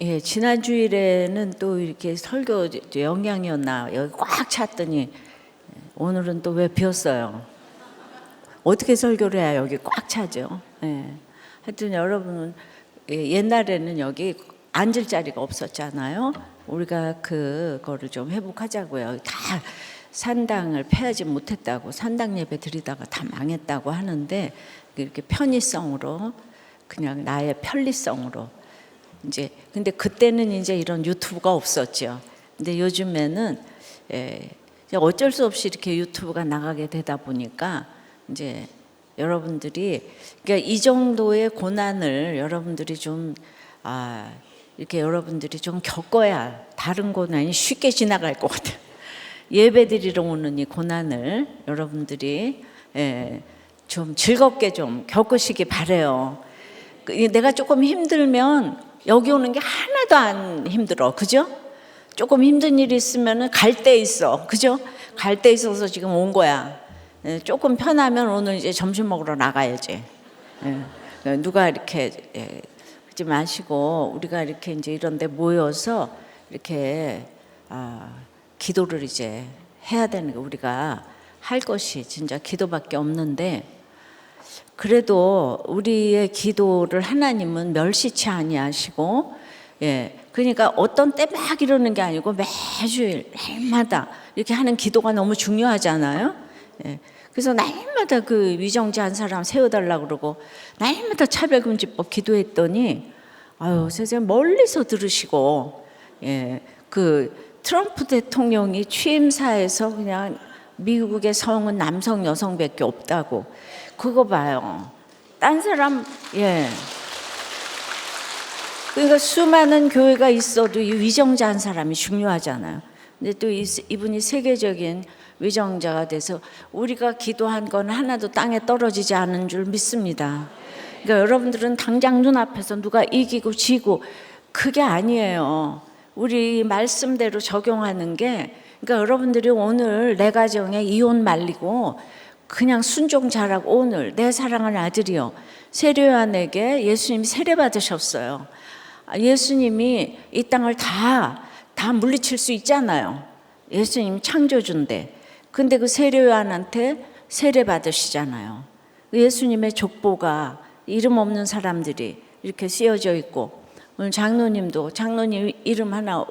예, 지난 주일에는 또 이렇게 설교 영향이었나 여기 꽉 찼더니 오늘은 또 왜 비었어요? 어떻게 설교를 해야 여기 꽉 차죠? 예. 하여튼 여러분은 옛날에는 여기 앉을 자리가 없었잖아요. 우리가 그거를 좀 회복하자고요. 다 산당을 폐하지 못했다고, 산당 예배 드리다가 다 망했다고 하는데, 이렇게 편의성으로 그냥 나의 편리성으로 이제, 근데 그때는 이제 이런 유튜브가 없었죠. 근데 요즘에는 어쩔 수 없이 이렇게 유튜브가 나가게 되다 보니까 이제 여러분들이, 그러니까 이 정도의 고난을 여러분들이 좀 이렇게 여러분들이 좀 겪어야 다른 고난이 쉽게 지나갈 것 같아요. 예배드리러 오는 이 고난을 여러분들이 좀 즐겁게 좀 겪으시기 바래요. 내가 조금 힘들면 여기 오는 게 하나도 안 힘들어, 그죠? 조금 힘든 일이 있으면 갈 데 있어, 그죠? 갈 데 있어서 지금 온 거야. 조금 편하면 오늘 이제 점심 먹으러 나가야지. 누가 이렇게 그러지 마시고 우리가 이렇게 이제 이런 데 모여서 이렇게 기도를 이제 해야 되는 거, 우리가 할 것이 진짜 기도밖에 없는데, 그래도 우리의 기도를 하나님은 멸시치 아니하시고, 그러니까 어떤 때 막 이러는 게 아니고 매주일 날마다 이렇게 하는 기도가 너무 중요하잖아요. 그래서 날마다 그 위정자 한 사람 세워달라고 그러고 날마다 차별금지법 기도했더니 세상에 멀리서 들으시고, 그 트럼프 대통령이 취임사에서 그냥 미국의 성은 남성 여성밖에 없다고, 그거 봐요. 딴 사람, 그러니까 수많은 교회가 있어도 이 위정자 한 사람이 중요하잖아요. 근데 또 이분이 세계적인 위정자가 돼서 우리가 기도한 건 하나도 땅에 떨어지지 않은 줄 믿습니다. 그러니까 여러분들은 당장 눈앞에서 누가 이기고 지고 그게 아니에요. 우리 말씀대로 적용하는 게, 그러니까 여러분들이 오늘 내 가정에 이혼 말리고 그냥 순종 잘하고, 오늘 내 사랑하는 아들이요, 세례요한에게 예수님이 세례 받으셨어요. 예수님이 이 땅을 다 물리칠 수 있잖아요. 예수님이 창조주인데, 근데 그 세례요한한테 세례 받으시잖아요. 예수님의 족보가 이름 없는 사람들이 이렇게 쓰여져 있고, 오늘 장로님도 장로님 이름 하나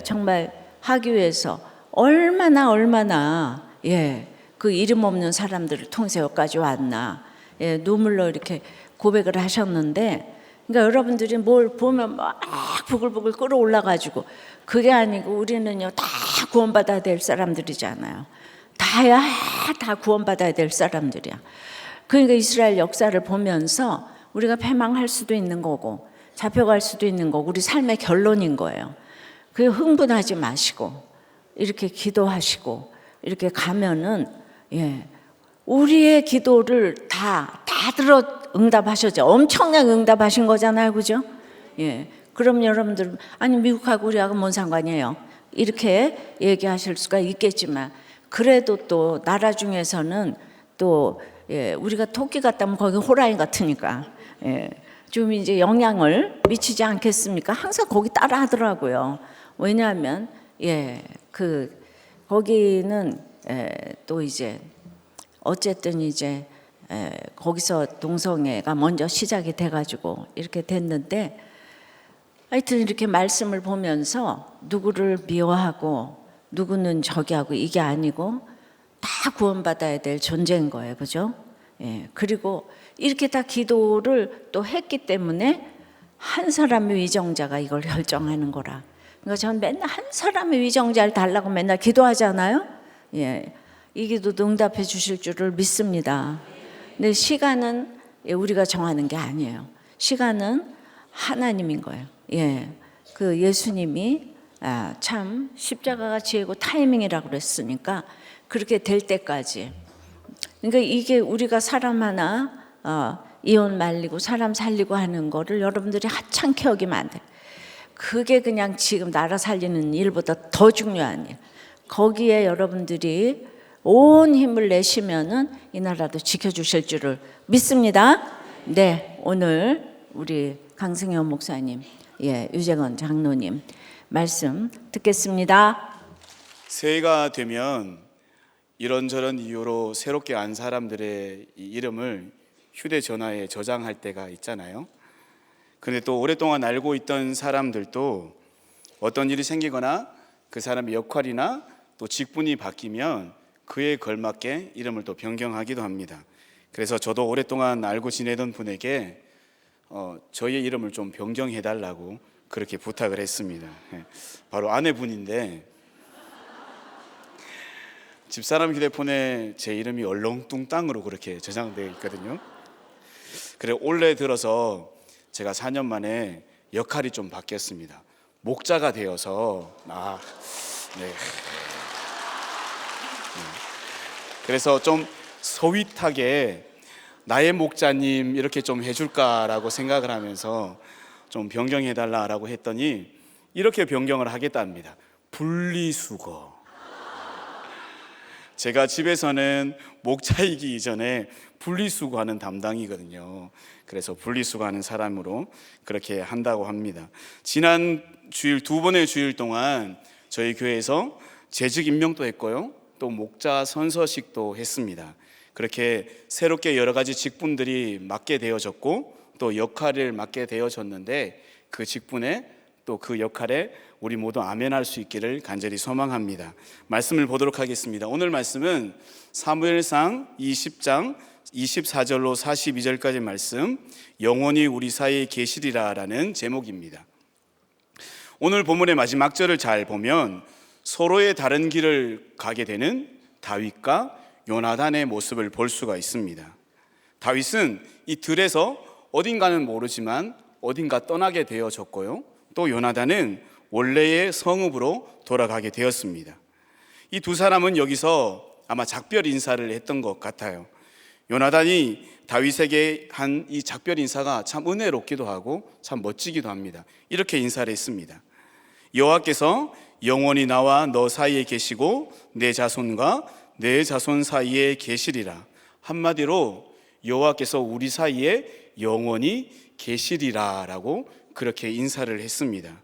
정말 하기 위해서 얼마나 그 이름 없는 사람들을 통해서 여기까지 왔나, 눈물로 이렇게 고백을 하셨는데, 그러니까 여러분들이 뭘 보면 막 부글부글 끓어올라가지고, 그게 아니고 우리는요 다 구원받아야 될 사람들이잖아요. 다 구원받아야 될 사람들이야. 그러니까 이스라엘 역사를 보면서 우리가 패망할 수도 있는 거고 잡혀갈 수도 있는 거고 우리 삶의 결론인 거예요. 그게 흥분하지 마시고 이렇게 기도하시고 이렇게 가면은 우리의 기도를 다 들어 응답하셨죠. 엄청나게 응답하신 거잖아요, 그죠? 그럼 여러분들, 아니 미국하고 우리하고 뭔 상관이에요? 이렇게 얘기하실 수가 있겠지만, 그래도 또 나라 중에서는 또 우리가 토끼 같다면 거기 호랑이 같으니까 좀 이제 영향을 미치지 않겠습니까? 항상 거기 따라 하더라고요. 왜냐하면 거기는 또 이제 어쨌든 이제 거기서 동성애가 먼저 시작이 돼가지고 이렇게 됐는데, 하여튼 이렇게 말씀을 보면서 누구를 미워하고 누구는 저기 하고 이게 아니고 다 구원받아야 될 존재인 거예요, 그죠? 그리고 이렇게 다 기도를 또 했기 때문에 한 사람의 위정자가 이걸 결정하는 거라. 그러니까 저는 맨날 한 사람의 위정자를 달라고 맨날 기도하잖아요. 이 기도도 응답해 주실 줄을 믿습니다. 근데 시간은 우리가 정하는 게 아니에요. 시간은 하나님인 거예요. 그 예수님이 참 십자가가 지혜고 타이밍이라고 그랬으니까 그렇게 될 때까지. 그러니까 이게 우리가 사람 하나 이혼 말리고 사람 살리고 하는 거를 여러분들이 하찮게 여기면 안 돼. 그게 그냥 지금 나라 살리는 일보다 더 중요한 일. 거기에 여러분들이 온 힘을 내시면은 이 나라도 지켜주실 줄을 믿습니다. 오늘 우리 강승현 목사님 예, 유재건 장로님 말씀 듣겠습니다. 새해가 되면 이런저런 이유로 새롭게 안 사람들의 이 이름을 휴대전화에 저장할 때가 있잖아요. 근데 또 오랫동안 알고 있던 사람들도 어떤 일이 생기거나 그 사람의 역할이나 또 직분이 바뀌면 그에 걸맞게 이름을 또 변경하기도 합니다. 그래서 저도 오랫동안 알고 지내던 분에게 저희의 이름을 좀 변경해 달라고 그렇게 부탁을 했습니다. 바로 아내분인데 집사람 휴대폰에 제 이름이 얼렁뚱땅으로 그렇게 저장되어 있거든요. 그래 올해 들어서 제가 4년 만에 역할이 좀 바뀌었습니다. 목자가 되어서 네. 그래서 좀 서윗하게 나의 목자님 이렇게 좀 해줄까라고 생각을 하면서 좀 변경해 달라라고 했더니 이렇게 변경을 하겠답니다. 분리수거. 제가 집에서는 목자이기 이전에 분리수거하는 담당이거든요. 그래서 분리수거하는 사람으로 그렇게 한다고 합니다. 지난 주일 2번의 주일 동안 저희 교회에서 재직 임명도 했고요, 또 목자 선서식도 했습니다. 그렇게 새롭게 여러 가지 직분들이 맡게 되어졌고 또 역할을 맡게 되어졌는데 그 직분에 또 그 역할에 우리 모두 아멘할 수 있기를 간절히 소망합니다. 말씀을 보도록 하겠습니다. 오늘 말씀은 사무엘상 20장 24절로 42절까지 말씀, 영원히 우리 사이에 계시리라라는 제목입니다. 오늘 본문의 마지막 절을 잘 보면 서로의 다른 길을 가게 되는 다윗과 요나단의 모습을 볼 수가 있습니다. 다윗은 이 들에서 어딘가는 모르지만 어딘가 떠나게 되어졌고요, 또 요나단은 원래의 성읍으로 돌아가게 되었습니다. 이 두 사람은 여기서 아마 작별 인사를 했던 것 같아요. 요나단이 다윗에게 한 이 작별 인사가 참 은혜롭기도 하고 참 멋지기도 합니다. 이렇게 인사를 했습니다. 여호와께서 영원히 나와 너 사이에 계시고 내 자손과 내 자손 사이에 계시리라. 한마디로 여호와께서 우리 사이에 영원히 계시리라 라고 그렇게 인사를 했습니다.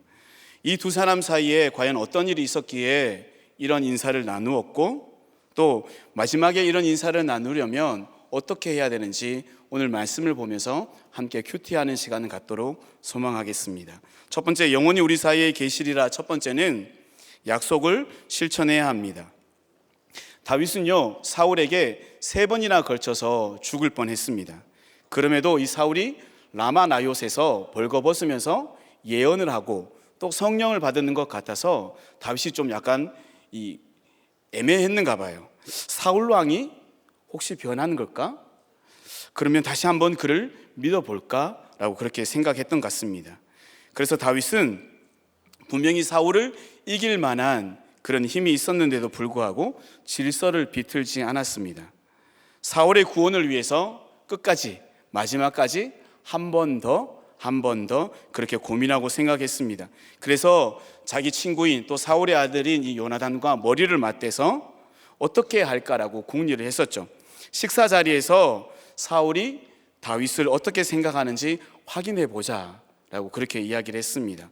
이 두 사람 사이에 과연 어떤 일이 있었기에 이런 인사를 나누었고 또 마지막에 이런 인사를 나누려면 어떻게 해야 되는지 오늘 말씀을 보면서 함께 큐티하는 시간을 갖도록 소망하겠습니다. 첫 번째, 영원히 우리 사이에 계시리라. 첫 번째는 약속을 실천해야 합니다. 다윗은요, 사울에게 3번이나 걸쳐서 죽을 뻔했습니다. 그럼에도 이 사울이 라마 나요셋에서 벌거벗으면서 예언을 하고 또 성령을 받는 것 같아서 다윗이 좀 약간 애매했는가 봐요. 사울 왕이 혹시 변하는 걸까? 그러면 다시 한번 그를 믿어볼까? 라고 그렇게 생각했던 것 같습니다. 그래서 다윗은 분명히 사울을 이길 만한 그런 힘이 있었는데도 불구하고 질서를 비틀지 않았습니다. 사울의 구원을 위해서 끝까지 마지막까지 한 번 더 그렇게 고민하고 생각했습니다. 그래서 자기 친구인 또 사울의 아들인 이 요나단과 머리를 맞대서 어떻게 할까라고 궁리를 했었죠. 식사 자리에서 사울이 다윗을 어떻게 생각하는지 확인해 보자라고 그렇게 이야기를 했습니다.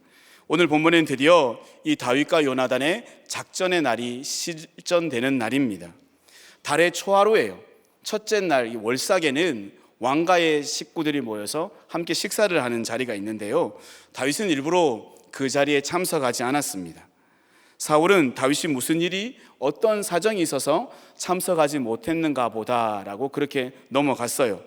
오늘 본문엔 드디어 이 다윗과 요나단의 작전의 날이 실전되는 날입니다. 달의 초하루예요. 첫째 날 이 월삭에는 왕가의 식구들이 모여서 함께 식사를 하는 자리가 있는데요, 다윗은 일부러 그 자리에 참석하지 않았습니다. 사울은 다윗이 무슨 일이 어떤 사정이 있어서 참석하지 못했는가 보다라고 그렇게 넘어갔어요.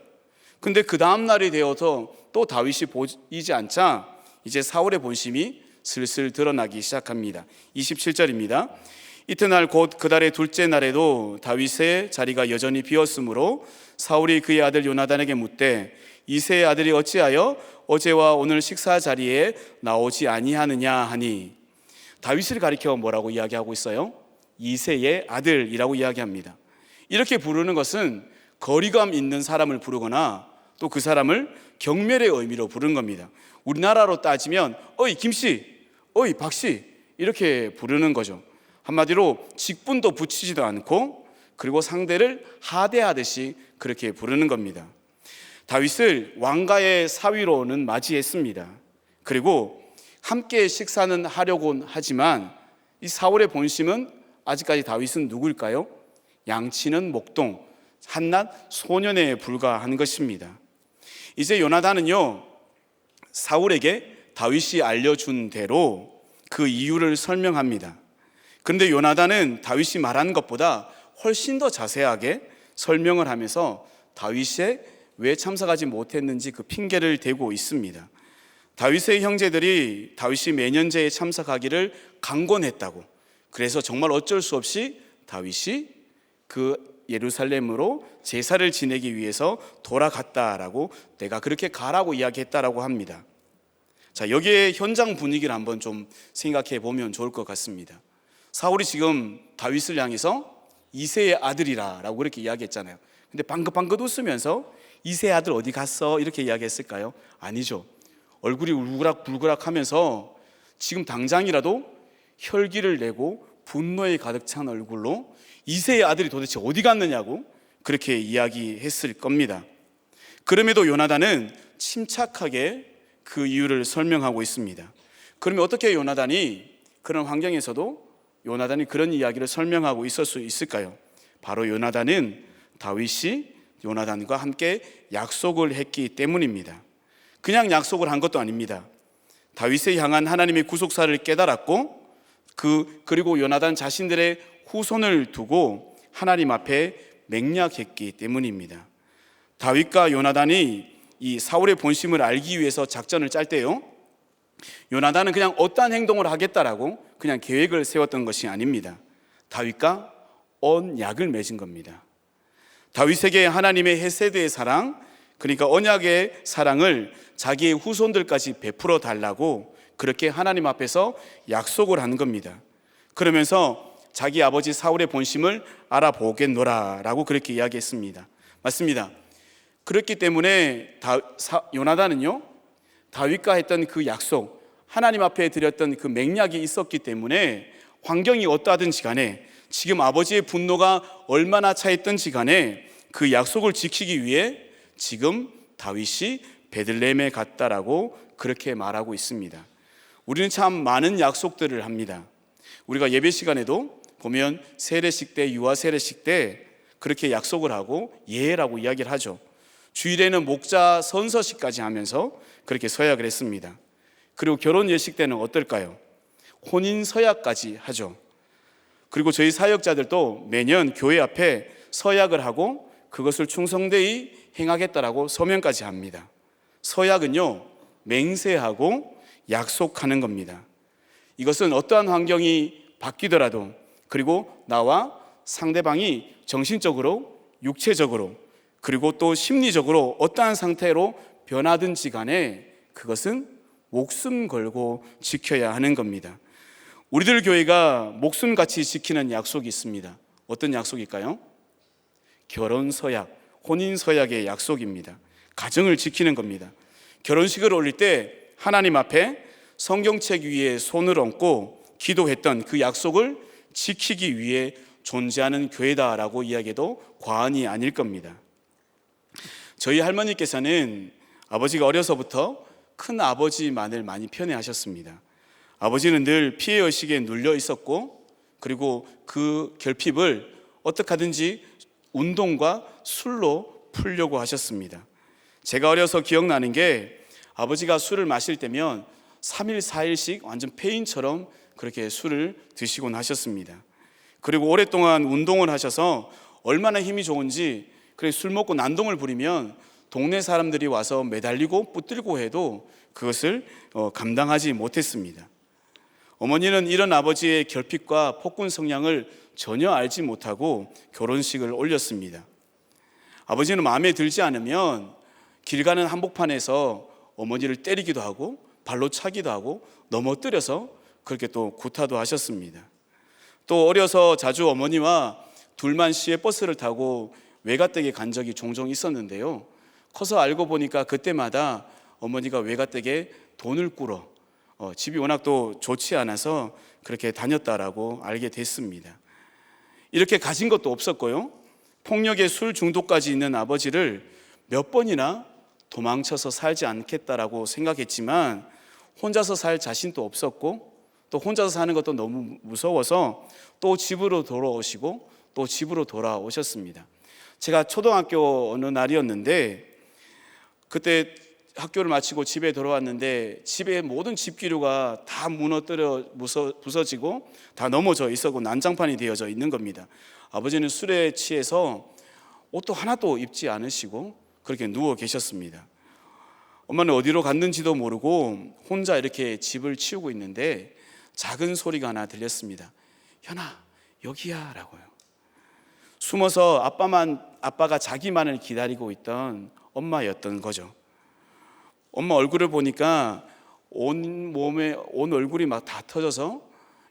근데 그 다음 날이 되어서 또 다윗이 보이지 않자 이제 사울의 본심이 슬슬 드러나기 시작합니다. 27절입니다. 이튿날 곧 그 달의 둘째 날에도 다윗의 자리가 여전히 비었으므로 사울이 그의 아들 요나단에게 묻되 이새의 아들이 어찌하여 어제와 오늘 식사 자리에 나오지 아니하느냐 하니, 다윗을 가리켜 뭐라고 이야기하고 있어요? 이새의 아들이라고 이야기합니다. 이렇게 부르는 것은 거리감 있는 사람을 부르거나 또 그 사람을 경멸의 의미로 부른 겁니다. 우리나라로 따지면 어이 김씨, 어이 박씨 이렇게 부르는 거죠. 한마디로 직분도 붙이지도 않고 그리고 상대를 하대하듯이 그렇게 부르는 겁니다. 다윗을 왕가의 사위로는 맞이했습니다. 그리고 함께 식사는 하려곤 하지만 이 사울의 본심은 아직까지 다윗은 누구일까요? 양치는 목동, 한낱 소년에 불과한 것입니다. 이제 요나단은요, 사울에게 다윗이 알려준 대로 그 이유를 설명합니다. 그런데 요나단은 다윗이 말한 것보다 훨씬 더 자세하게 설명을 하면서 다윗에 왜 참석하지 못했는지 그 핑계를 대고 있습니다. 다윗의 형제들이 다윗이 매년제에 참석하기를 강권했다고, 그래서 정말 어쩔 수 없이 다윗이 그 예루살렘으로 제사를 지내기 위해서 돌아갔다라고, 내가 그렇게 가라고 이야기했다라고 합니다. 자, 여기에 현장 분위기를 한번 좀 생각해 보면 좋을 것 같습니다. 사울이 지금 다윗을 향해서 이새의 아들이라고 그렇게 이야기했잖아요. 근데 방긋방긋 웃으면서 이새의 아들 어디 갔어? 이렇게 이야기했을까요? 아니죠. 얼굴이 울그락불그락 하면서 지금 당장이라도 혈기를 내고 분노에 가득 찬 얼굴로 이새의 아들이 도대체 어디 갔느냐고 그렇게 이야기했을 겁니다. 그럼에도 요나단은 침착하게 그 이유를 설명하고 있습니다. 그러면 어떻게 요나단이 그런 환경에서도 요나단이 그런 이야기를 설명하고 있을 수 있을까요? 바로 요나단은 다윗이 요나단과 함께 약속을 했기 때문입니다. 그냥 약속을 한 것도 아닙니다. 다윗에 향한 하나님의 구속사를 깨달았고 그리고 요나단 자신들의 후손을 두고 하나님 앞에 맹약했기 때문입니다. 다윗과 요나단이 이 사울의 본심을 알기 위해서 작전을 짤 때요, 요나단은 그냥 어떠한 행동을 하겠다라고 그냥 계획을 세웠던 것이 아닙니다. 다윗과 언약을 맺은 겁니다. 다윗에게 하나님의 헤세드의 사랑, 그러니까 언약의 사랑을 자기의 후손들까지 베풀어 달라고 그렇게 하나님 앞에서 약속을 한 겁니다. 그러면서 자기 아버지 사울의 본심을 알아보겠노라라고 그렇게 이야기했습니다. 맞습니다. 그렇기 때문에 요나단은요, 다윗과 했던 그 약속, 하나님 앞에 드렸던 그 맹약이 있었기 때문에 환경이 어떠하든지 간에, 지금 아버지의 분노가 얼마나 차있든지 간에 그 약속을 지키기 위해 지금 다윗이 베들레헴에 갔다라고 그렇게 말하고 있습니다. 우리는 참 많은 약속들을 합니다. 우리가 예배 시간에도 보면 세례식 때, 유아 세례식 때 그렇게 약속을 하고 예라고 이야기를 하죠. 주일에는 목자 선서식까지 하면서 그렇게 서약을 했습니다. 그리고 결혼 예식 때는 어떨까요? 혼인 서약까지 하죠. 그리고 저희 사역자들도 매년 교회 앞에 서약을 하고 그것을 충성되이 행하겠다라고 서명까지 합니다. 서약은요, 맹세하고 약속하는 겁니다. 이것은 어떠한 환경이 바뀌더라도, 그리고 나와 상대방이 정신적으로, 육체적으로, 그리고 또 심리적으로 어떠한 상태로 변하든지 간에 그것은 목숨 걸고 지켜야 하는 겁니다. 우리들 교회가 목숨같이 지키는 약속이 있습니다. 어떤 약속일까요? 결혼 서약, 혼인 서약의 약속입니다. 가정을 지키는 겁니다. 결혼식을 올릴 때 하나님 앞에 성경책 위에 손을 얹고 기도했던 그 약속을 지키기 위해 존재하는 교회다라고 이야기해도 과언이 아닐 겁니다. 저희 할머니께서는 아버지가 어려서부터 큰 아버지만을 많이 편애하셨습니다. 아버지는 늘 피해의식에 눌려 있었고, 그리고 그 결핍을 어떻게 하든지 운동과 술로 풀려고 하셨습니다. 제가 어려서 기억나는 게, 아버지가 술을 마실 때면 3일, 4일씩 완전 폐인처럼 그렇게 술을 드시곤 하셨습니다. 그리고 오랫동안 운동을 하셔서 얼마나 힘이 좋은지, 그래 술 먹고 난동을 부리면 동네 사람들이 와서 매달리고 붙들고 해도 그것을 감당하지 못했습니다. 어머니는 이런 아버지의 결핍과 폭군 성향을 전혀 알지 못하고 결혼식을 올렸습니다. 아버지는 마음에 들지 않으면 길 가는 한복판에서 어머니를 때리기도 하고 발로 차기도 하고 넘어뜨려서 그렇게 또 구타도 하셨습니다. 또 어려서 자주 어머니와 둘만 시외버스를 타고 외가댁에 간 적이 종종 있었는데요, 커서 알고 보니까 그때마다 어머니가 외가댁에 돈을 꾸러 집이 워낙 또 좋지 않아서 그렇게 다녔다라고 알게 됐습니다. 이렇게 가진 것도 없었고요, 폭력에 술 중독까지 있는 아버지를 몇 번이나 도망쳐서 살지 않겠다라고 생각했지만 혼자서 살 자신도 없었고 또 혼자서 사는 것도 너무 무서워서 또 집으로 돌아오시고 또 집으로 돌아오셨습니다. 제가 초등학교 어느 날이었는데 그때 학교를 마치고 집에 돌아왔는데 집에 모든 집기류가 다 무너뜨려 부서지고 다 넘어져 있었고 난장판이 되어져 있는 겁니다. 아버지는 술에 취해서 옷도 하나도 입지 않으시고 그렇게 누워 계셨습니다. 엄마는 어디로 갔는지도 모르고 혼자 이렇게 집을 치우고 있는데 작은 소리가 하나 들렸습니다. 현아, 여기야 라고요. 숨어서 아빠가 자기만을 기다리고 있던 엄마였던 거죠. 엄마 얼굴을 보니까 온 얼굴이 막 다 터져서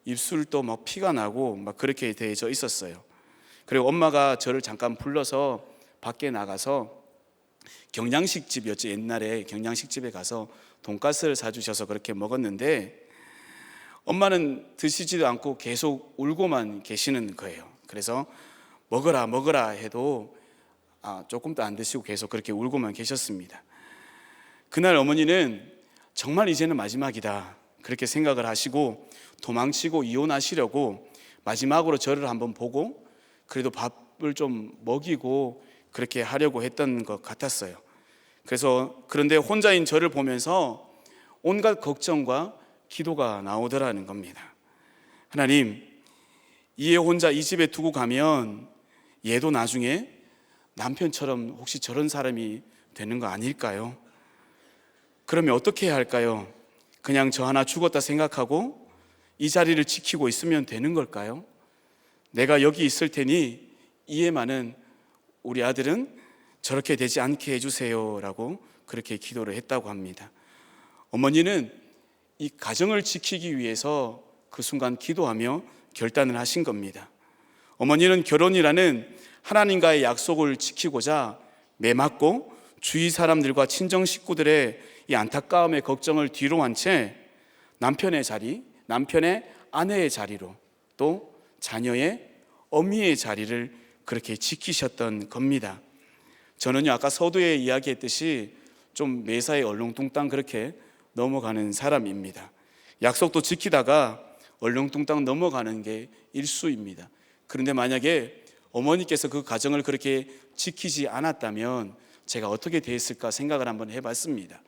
입술도 막 피가 나고 막 그렇게 되어 있었어요. 그리고 엄마가 저를 잠깐 불러서 밖에 나가서 경양식집이었죠. 옛날에 경양식집에 가서 돈가스를 사주셔서 그렇게 먹었는데 엄마는 드시지도 않고 계속 울고만 계시는 거예요. 그래서 먹어라 해도 조금도 안 드시고 계속 그렇게 울고만 계셨습니다. 그날 어머니는 정말 이제는 마지막이다 그렇게 생각을 하시고 도망치고 이혼하시려고 마지막으로 저를 한번 보고 그래도 밥을 좀 먹이고 그렇게 하려고 했던 것 같았어요. 그런데 혼자인 저를 보면서 온갖 걱정과 기도가 나오더라는 겁니다. 하나님, 얘 혼자 이 집에 두고 가면 얘도 나중에 남편처럼 혹시 저런 사람이 되는 거 아닐까요? 그러면 어떻게 해야 할까요? 그냥 저 하나 죽었다 생각하고 이 자리를 지키고 있으면 되는 걸까요? 내가 여기 있을 테니 이해만은 우리 아들은 저렇게 되지 않게 해주세요 라고 그렇게 기도를 했다고 합니다. 어머니는 이 가정을 지키기 위해서 그 순간 기도하며 결단을 하신 겁니다. 어머니는 결혼이라는 하나님과의 약속을 지키고자 매맞고 주위 사람들과 친정 식구들의 이 안타까움의 걱정을 뒤로 한 채 남편의 자리, 남편의 아내의 자리로 또 자녀의 어미의 자리를 그렇게 지키셨던 겁니다. 저는요 아까 서두에 이야기했듯이 좀 매사에 얼렁뚱땅 그렇게 넘어가는 사람입니다. 약속도 지키다가 얼렁뚱땅 넘어가는 게 일수입니다. 그런데 만약에 어머니께서 그 가정을 그렇게 지키지 않았다면 제가 어떻게 됐을까 생각을 한번 해봤습니다.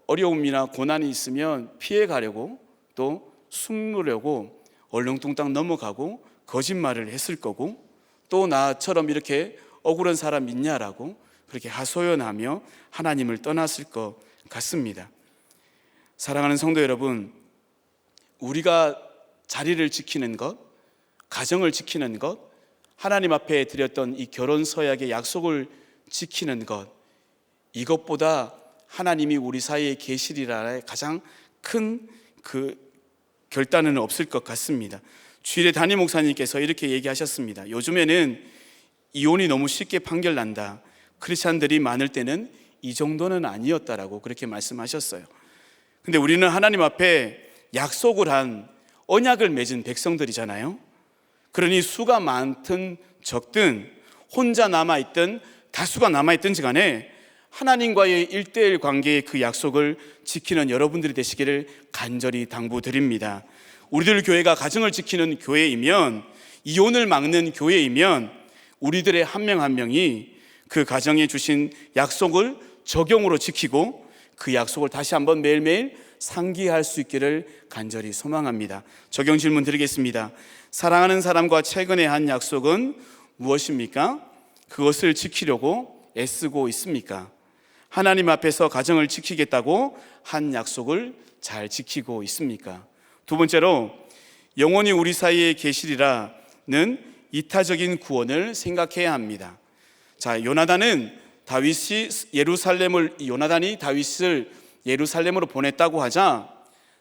어려움이나 고난이 있으면 피해 가려고 또 숨으려고 얼렁뚱땅 넘어가고 거짓말을 했을 거고 또 나처럼 이렇게 억울한 사람 있냐라고 그렇게 하소연하며 하나님을 떠났을 것 같습니다. 사랑하는 성도 여러분, 우리가 자리를 지키는 것, 가정을 지키는 것, 하나님 앞에 드렸던 이 결혼 서약의 약속을 지키는 것, 이것보다 하나님이 우리 사이에 계시리라의 가장 큰 그 결단은 없을 것 같습니다. 주일에 담임 목사님께서 이렇게 얘기하셨습니다. 요즘에는 이혼이 너무 쉽게 판결난다. 크리스찬들이 많을 때는 이 정도는 아니었다라고 그렇게 말씀하셨어요. 근데 우리는 하나님 앞에 약속을 한 언약을 맺은 백성들이잖아요. 그러니 수가 많든 적든 혼자 남아있든 다수가 남아있든지 간에 하나님과의 1:1 관계의 그 약속을 지키는 여러분들이 되시기를 간절히 당부드립니다. 우리들 교회가 가정을 지키는 교회이면, 이혼을 막는 교회이면 우리들의 한 명 한 명이 그 가정에 주신 약속을 적용으로 지키고 그 약속을 다시 한번 매일매일 상기할 수 있기를 간절히 소망합니다. 적용 질문 드리겠습니다. 사랑하는 사람과 최근에 한 약속은 무엇입니까? 그것을 지키려고 애쓰고 있습니까? 하나님 앞에서 가정을 지키겠다고 한 약속을 잘 지키고 있습니까? 두 번째로, 영원히 우리 사이에 계시리라는 이타적인 구원을 생각해야 합니다. 자, 요나단이 다윗을 예루살렘으로 보냈다고 하자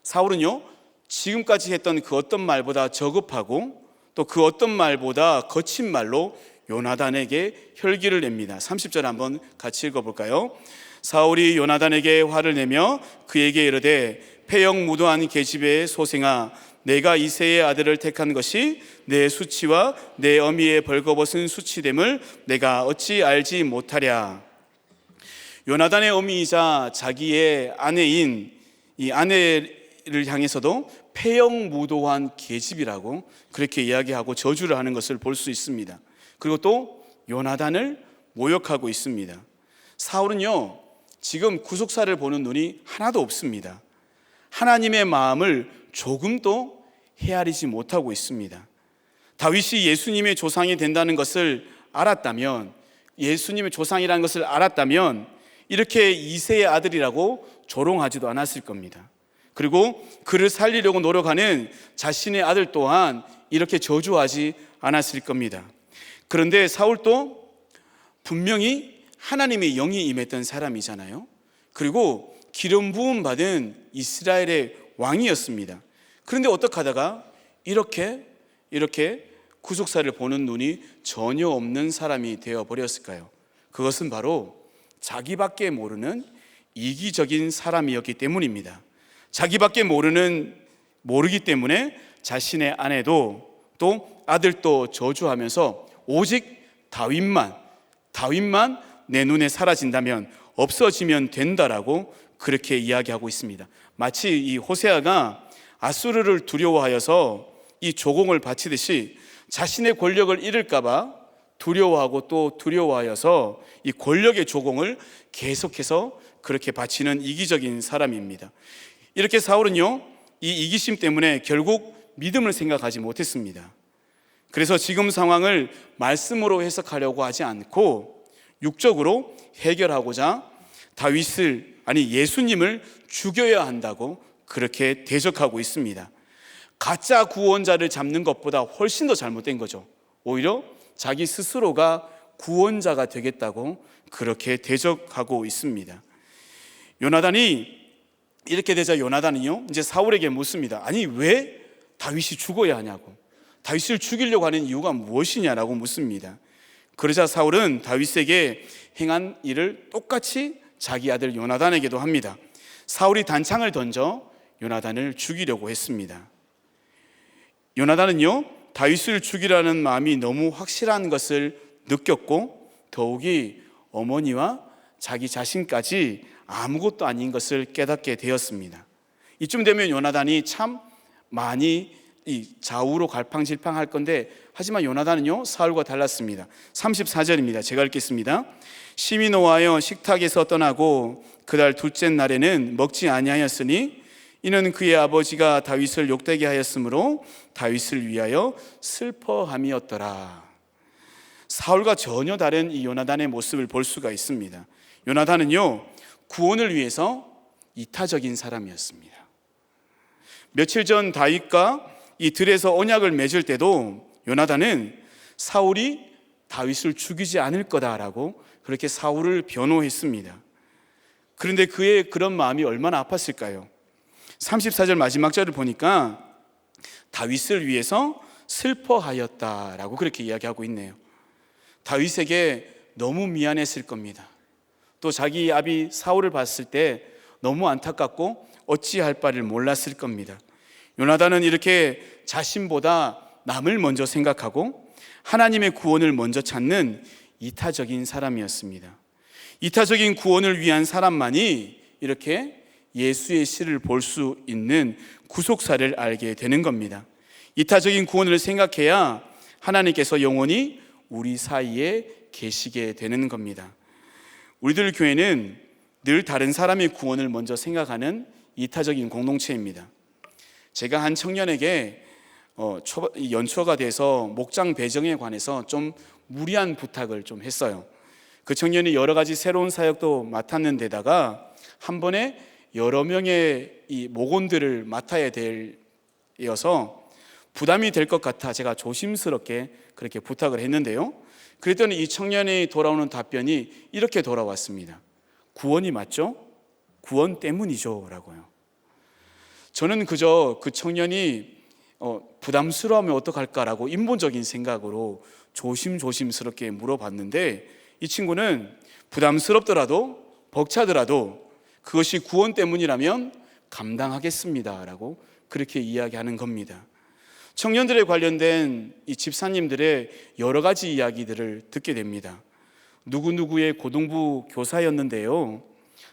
사울은요 지금까지 했던 그 어떤 말보다 저급하고 또 그 어떤 말보다 거친 말로 요나단에게 혈기를 냅니다. 30절 한번 같이 읽어볼까요? 사울이 요나단에게 화를 내며 그에게 이르되 폐역무도한 계집의 소생아, 내가 이새의 아들을 택한 것이 내 수치와 내 어미의 벌거벗은 수치됨을 내가 어찌 알지 못하랴. 요나단의 어미이자 자기의 아내인 이 아내를 향해서도 폐영무도한 계집이라고 그렇게 이야기하고 저주를 하는 것을 볼 수 있습니다. 그리고 또 요나단을 모욕하고 있습니다. 사울은요, 지금 구속사를 보는 눈이 하나도 없습니다. 하나님의 마음을 조금도 헤아리지 못하고 있습니다. 다윗이 예수님의 조상이 된다는 것을 알았다면, 예수님의 조상이라는 것을 알았다면 이렇게 이새의 아들이라고 조롱하지도 않았을 겁니다. 그리고 그를 살리려고 노력하는 자신의 아들 또한 이렇게 저주하지 않았을 겁니다. 그런데 사울도 분명히 하나님의 영이 임했던 사람이잖아요. 그리고 기름 부음 받은 이스라엘의 왕이었습니다. 그런데 어떻게 하다가 이렇게 구속사를 보는 눈이 전혀 없는 사람이 되어버렸을까요? 그것은 바로 자기밖에 모르는 이기적인 사람이었기 때문입니다. 자기밖에 모르기 때문에 자신의 아내도 또 아들도 저주하면서 오직 다윗만 내 눈에 사라진다면, 없어지면 된다라고 그렇게 이야기하고 있습니다. 마치 이 호세아가 아수르를 두려워하여서 이 조공을 바치듯이 자신의 권력을 잃을까봐 두려워하고 또 두려워하여서 이 권력의 조공을 계속해서 그렇게 바치는 이기적인 사람입니다. 이렇게 사울은요, 이 이기심 때문에 결국 믿음을 생각하지 못했습니다. 그래서 지금 상황을 말씀으로 해석하려고 하지 않고 육적으로 해결하고자 예수님을 죽여야 한다고 그렇게 대적하고 있습니다. 가짜 구원자를 잡는 것보다 훨씬 더 잘못된 거죠. 오히려 자기 스스로가 구원자가 되겠다고 그렇게 대적하고 있습니다. 요나단이 이렇게 되자 요나단은요, 이제 사울에게 묻습니다. 아니, 왜 다윗이 죽어야 하냐고, 다윗을 죽이려고 하는 이유가 무엇이냐라고 묻습니다. 그러자 사울은 다윗에게 행한 일을 똑같이 자기 아들 요나단에게도 합니다. 사울이 단창을 던져 요나단을 죽이려고 했습니다. 요나단은요, 다윗을 죽이라는 마음이 너무 확실한 것을 느꼈고, 더욱이 어머니와 자기 자신까지 아무것도 아닌 것을 깨닫게 되었습니다. 이쯤 되면 요나단이 참 많이 좌우로 갈팡질팡할 건데, 하지만 요나단은요, 사울과 달랐습니다. 34절입니다. 제가 읽겠습니다. 심히 노하여 식탁에서 떠나고 그달 둘째 날에는 먹지 아니하였으니 이는 그의 아버지가 다윗을 욕되게 하였으므로 다윗을 위하여 슬퍼함이었더라. 사울과 전혀 다른 이 요나단의 모습을 볼 수가 있습니다. 요나단은요, 구원을 위해서 이타적인 사람이었습니다. 며칠 전 다윗과 이 들에서 언약을 맺을 때도 요나단은 사울이 다윗을 죽이지 않을 거다라고 그렇게 사울을 변호했습니다. 그런데 그의 그런 마음이 얼마나 아팠을까요? 34절 마지막 절을 보니까 다윗을 위해서 슬퍼하였다라고 그렇게 이야기하고 있네요. 다윗에게 너무 미안했을 겁니다. 또 자기 아비 사울을 봤을 때 너무 안타깝고 어찌할 바를 몰랐을 겁니다. 요나단은 이렇게 자신보다 남을 먼저 생각하고 하나님의 구원을 먼저 찾는 이타적인 사람이었습니다. 이타적인 구원을 위한 사람만이 이렇게 예수의 씨를 볼 수 있는 구속사를 알게 되는 겁니다. 이타적인 구원을 생각해야 하나님께서 영원히 우리 사이에 계시게 되는 겁니다. 우리들 교회는 늘 다른 사람의 구원을 먼저 생각하는 이타적인 공동체입니다. 제가 한 청년에게 연초가 돼서 목장 배정에 관해서 좀 무리한 부탁을 좀 했어요. 그 청년이 여러 가지 새로운 사역도 맡았는 데다가 한 번에 여러 명의 이 목원들을 맡아야 되어서 부담이 될 것 같아 제가 조심스럽게 그렇게 부탁을 했는데요. 그랬더니 이 청년이 돌아오는 답변이 이렇게 돌아왔습니다. 구원이 맞죠? 구원 때문이죠 라고요. 저는 그저 그 청년이 부담스러워하면 어떡할까라고 인본적인 생각으로 조심스럽게 물어봤는데, 이 친구는 부담스럽더라도 벅차더라도 그것이 구원 때문이라면 감당하겠습니다 라고 그렇게 이야기하는 겁니다. 청년들에 관련된 이 집사님들의 여러 가지 이야기들을 듣게 됩니다. 누구누구의 고등부 교사였는데요,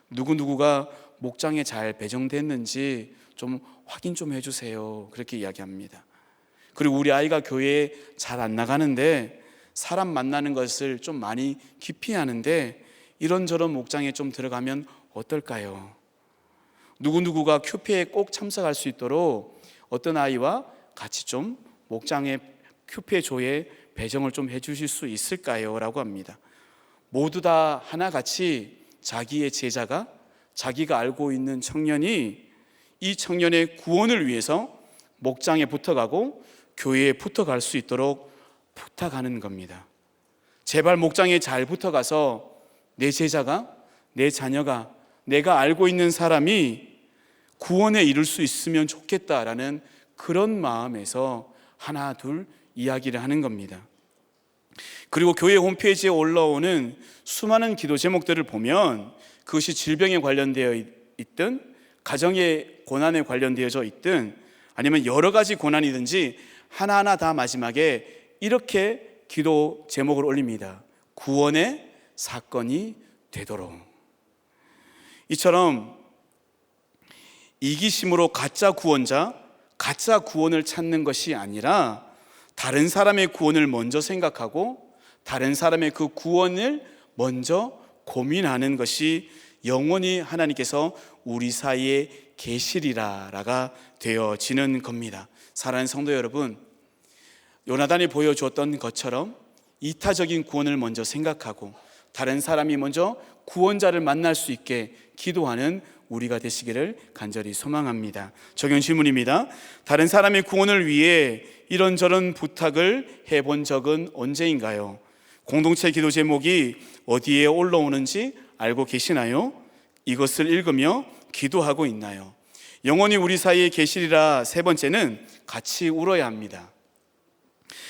누구누구가 목장에 잘 배정됐는지 좀 확인 좀 해주세요. 그렇게 이야기합니다. 그리고 우리 아이가 교회에 잘 안 나가는데 사람 만나는 것을 좀 많이 기피하는데 이런저런 목장에 좀 들어가면 어떨까요? 누구누구가 큐페에 꼭 참석할 수 있도록 어떤 아이와 같이 좀 목장의 큐페 조에 배정을 좀 해주실 수 있을까요? 라고 합니다. 모두 다 하나같이 자기의 제자가, 자기가 알고 있는 청년이 이 청년의 구원을 위해서 목장에 붙어가고 교회에 붙어갈 수 있도록 부탁하는 겁니다. 제발 목장에 잘 붙어가서 내 제자가, 내 자녀가, 내가 알고 있는 사람이 구원에 이룰 수 있으면 좋겠다라는 그런 마음에서 하나 둘 이야기를 하는 겁니다. 그리고 교회 홈페이지에 올라오는 수많은 기도 제목들을 보면 그것이 질병에 관련되어 있든 가정의 고난에 관련되어져 있든 아니면 여러 가지 고난이든지 하나하나 다 마지막에 이렇게 기도 제목을 올립니다. 구원의 사건이 되도록. 이처럼 이기심으로 가짜 구원자, 가짜 구원을 찾는 것이 아니라 다른 사람의 구원을 먼저 생각하고 다른 사람의 그 구원을 먼저 고민하는 것이 영원히 하나님께서 우리 사이에 계시리라가 되어지는 겁니다. 사랑하는 성도 여러분, 요나단이 보여주었던 것처럼 이타적인 구원을 먼저 생각하고 다른 사람이 먼저 구원자를 만날 수 있게 기도하는 우리가 되시기를 간절히 소망합니다. 적용 질문입니다. 다른 사람의 구원을 위해 이런저런 부탁을 해본 적은 언제인가요? 공동체 기도 제목이 어디에 올라오는지 알고 계시나요? 이것을 읽으며 기도하고 있나요? 영원히 우리 사이에 계시리라. 세 번째는 같이 울어야 합니다.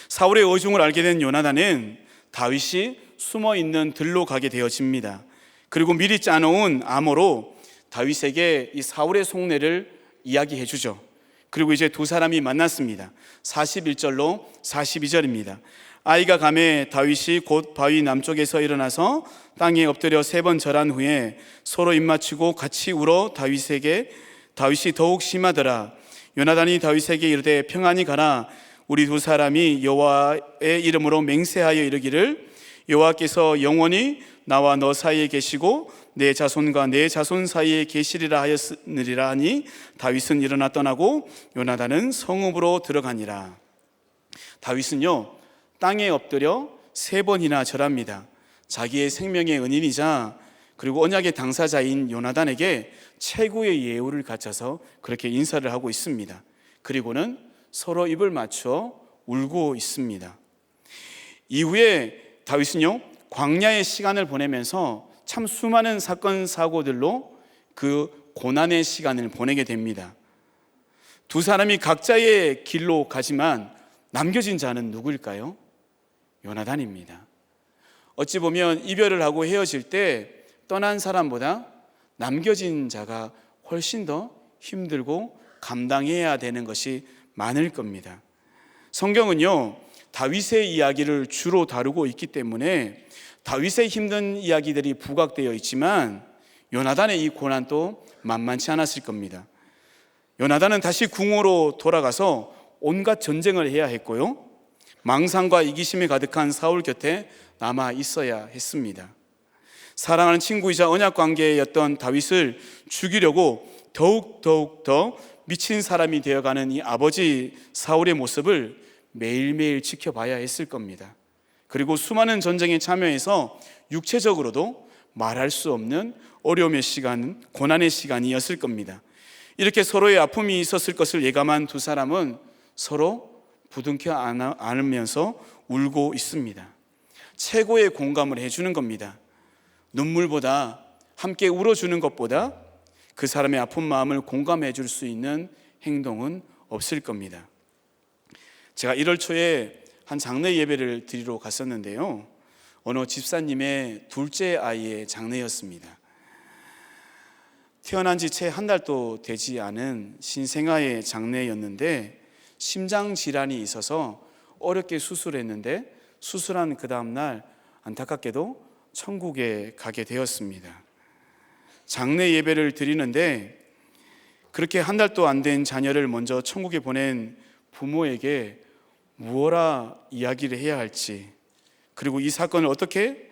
사울의 어중을 알게 된 요나단은 다윗이 숨어있는 들로 가게 되어집니다. 그리고 미리 짜놓은 암호로 다윗에게 이 사울의 속내를 이야기해 주죠. 그리고 이제 두 사람이 만났습니다. 41절로 42절입니다. 아이가 가매 다윗이 곧 바위 남쪽에서 일어나서 땅에 엎드려 3번 절한 후에 서로 입맞추고 같이 울어 다윗이 더욱 심하더라. 요나단이 다윗에게 이르되 평안히 가라. 우리 두 사람이 여호와의 이름으로 맹세하여 이르기를 여호와께서 영원히 나와 너 사이에 계시고 내 자손과 내 자손 사이에 계시리라 하였느니라 하니 다윗은 일어나 떠나고 요나단은 성읍으로 들어가니라. 다윗은요 땅에 엎드려 3번이나 절합니다. 자기의 생명의 은인이자 그리고 언약의 당사자인 요나단에게 최고의 예우를 갖춰서 그렇게 인사를 하고 있습니다. 그리고는 서로 입을 맞춰 울고 있습니다. 이후에 다윗은요 광야의 시간을 보내면서 참 수많은 사건 사고들로 그 고난의 시간을 보내게 됩니다. 두 사람이 각자의 길로 가지만 남겨진 자는 누구일까요? 요나단입니다. 어찌 보면 이별을 하고 헤어질 때 떠난 사람보다 남겨진 자가 훨씬 더 힘들고 감당해야 되는 것이 많을 겁니다. 성경은요 다윗의 이야기를 주로 다루고 있기 때문에 다윗의 힘든 이야기들이 부각되어 있지만 요나단의 이 고난도 만만치 않았을 겁니다. 요나단은 다시 궁으로 돌아가서 온갖 전쟁을 해야 했고요 망상과 이기심이 가득한 사울 곁에 남아 있어야 했습니다. 사랑하는 친구이자 언약관계였던 다윗을 죽이려고 더욱 더 미친 사람이 되어가는 이 아버지 사울의 모습을 매일매일 지켜봐야 했을 겁니다. 그리고 수많은 전쟁에 참여해서 육체적으로도 말할 수 없는 어려움의 시간, 고난의 시간이었을 겁니다. 이렇게 서로의 아픔이 있었을 것을 예감한 두 사람은 서로 부둥켜 안으면서 울고 있습니다. 최고의 공감을 해주는 겁니다. 눈물보다 함께 울어주는 것보다 그 사람의 아픈 마음을 공감해 줄 수 있는 행동은 없을 겁니다. 제가 1월 초에 한 장례 예배를 드리러 갔었는데요 어느 집사님의 둘째 아이의 장례였습니다. 태어난 지 채 한 달도 되지 않은 신생아의 장례였는데 심장 질환이 있어서 어렵게 수술했는데 수술한 그 다음 날 안타깝게도 천국에 가게 되었습니다. 장례 예배를 드리는데 그렇게 한 달도 안 된 자녀를 먼저 천국에 보낸 부모에게 무엇라 이야기를 해야 할지, 그리고 이 사건을 어떻게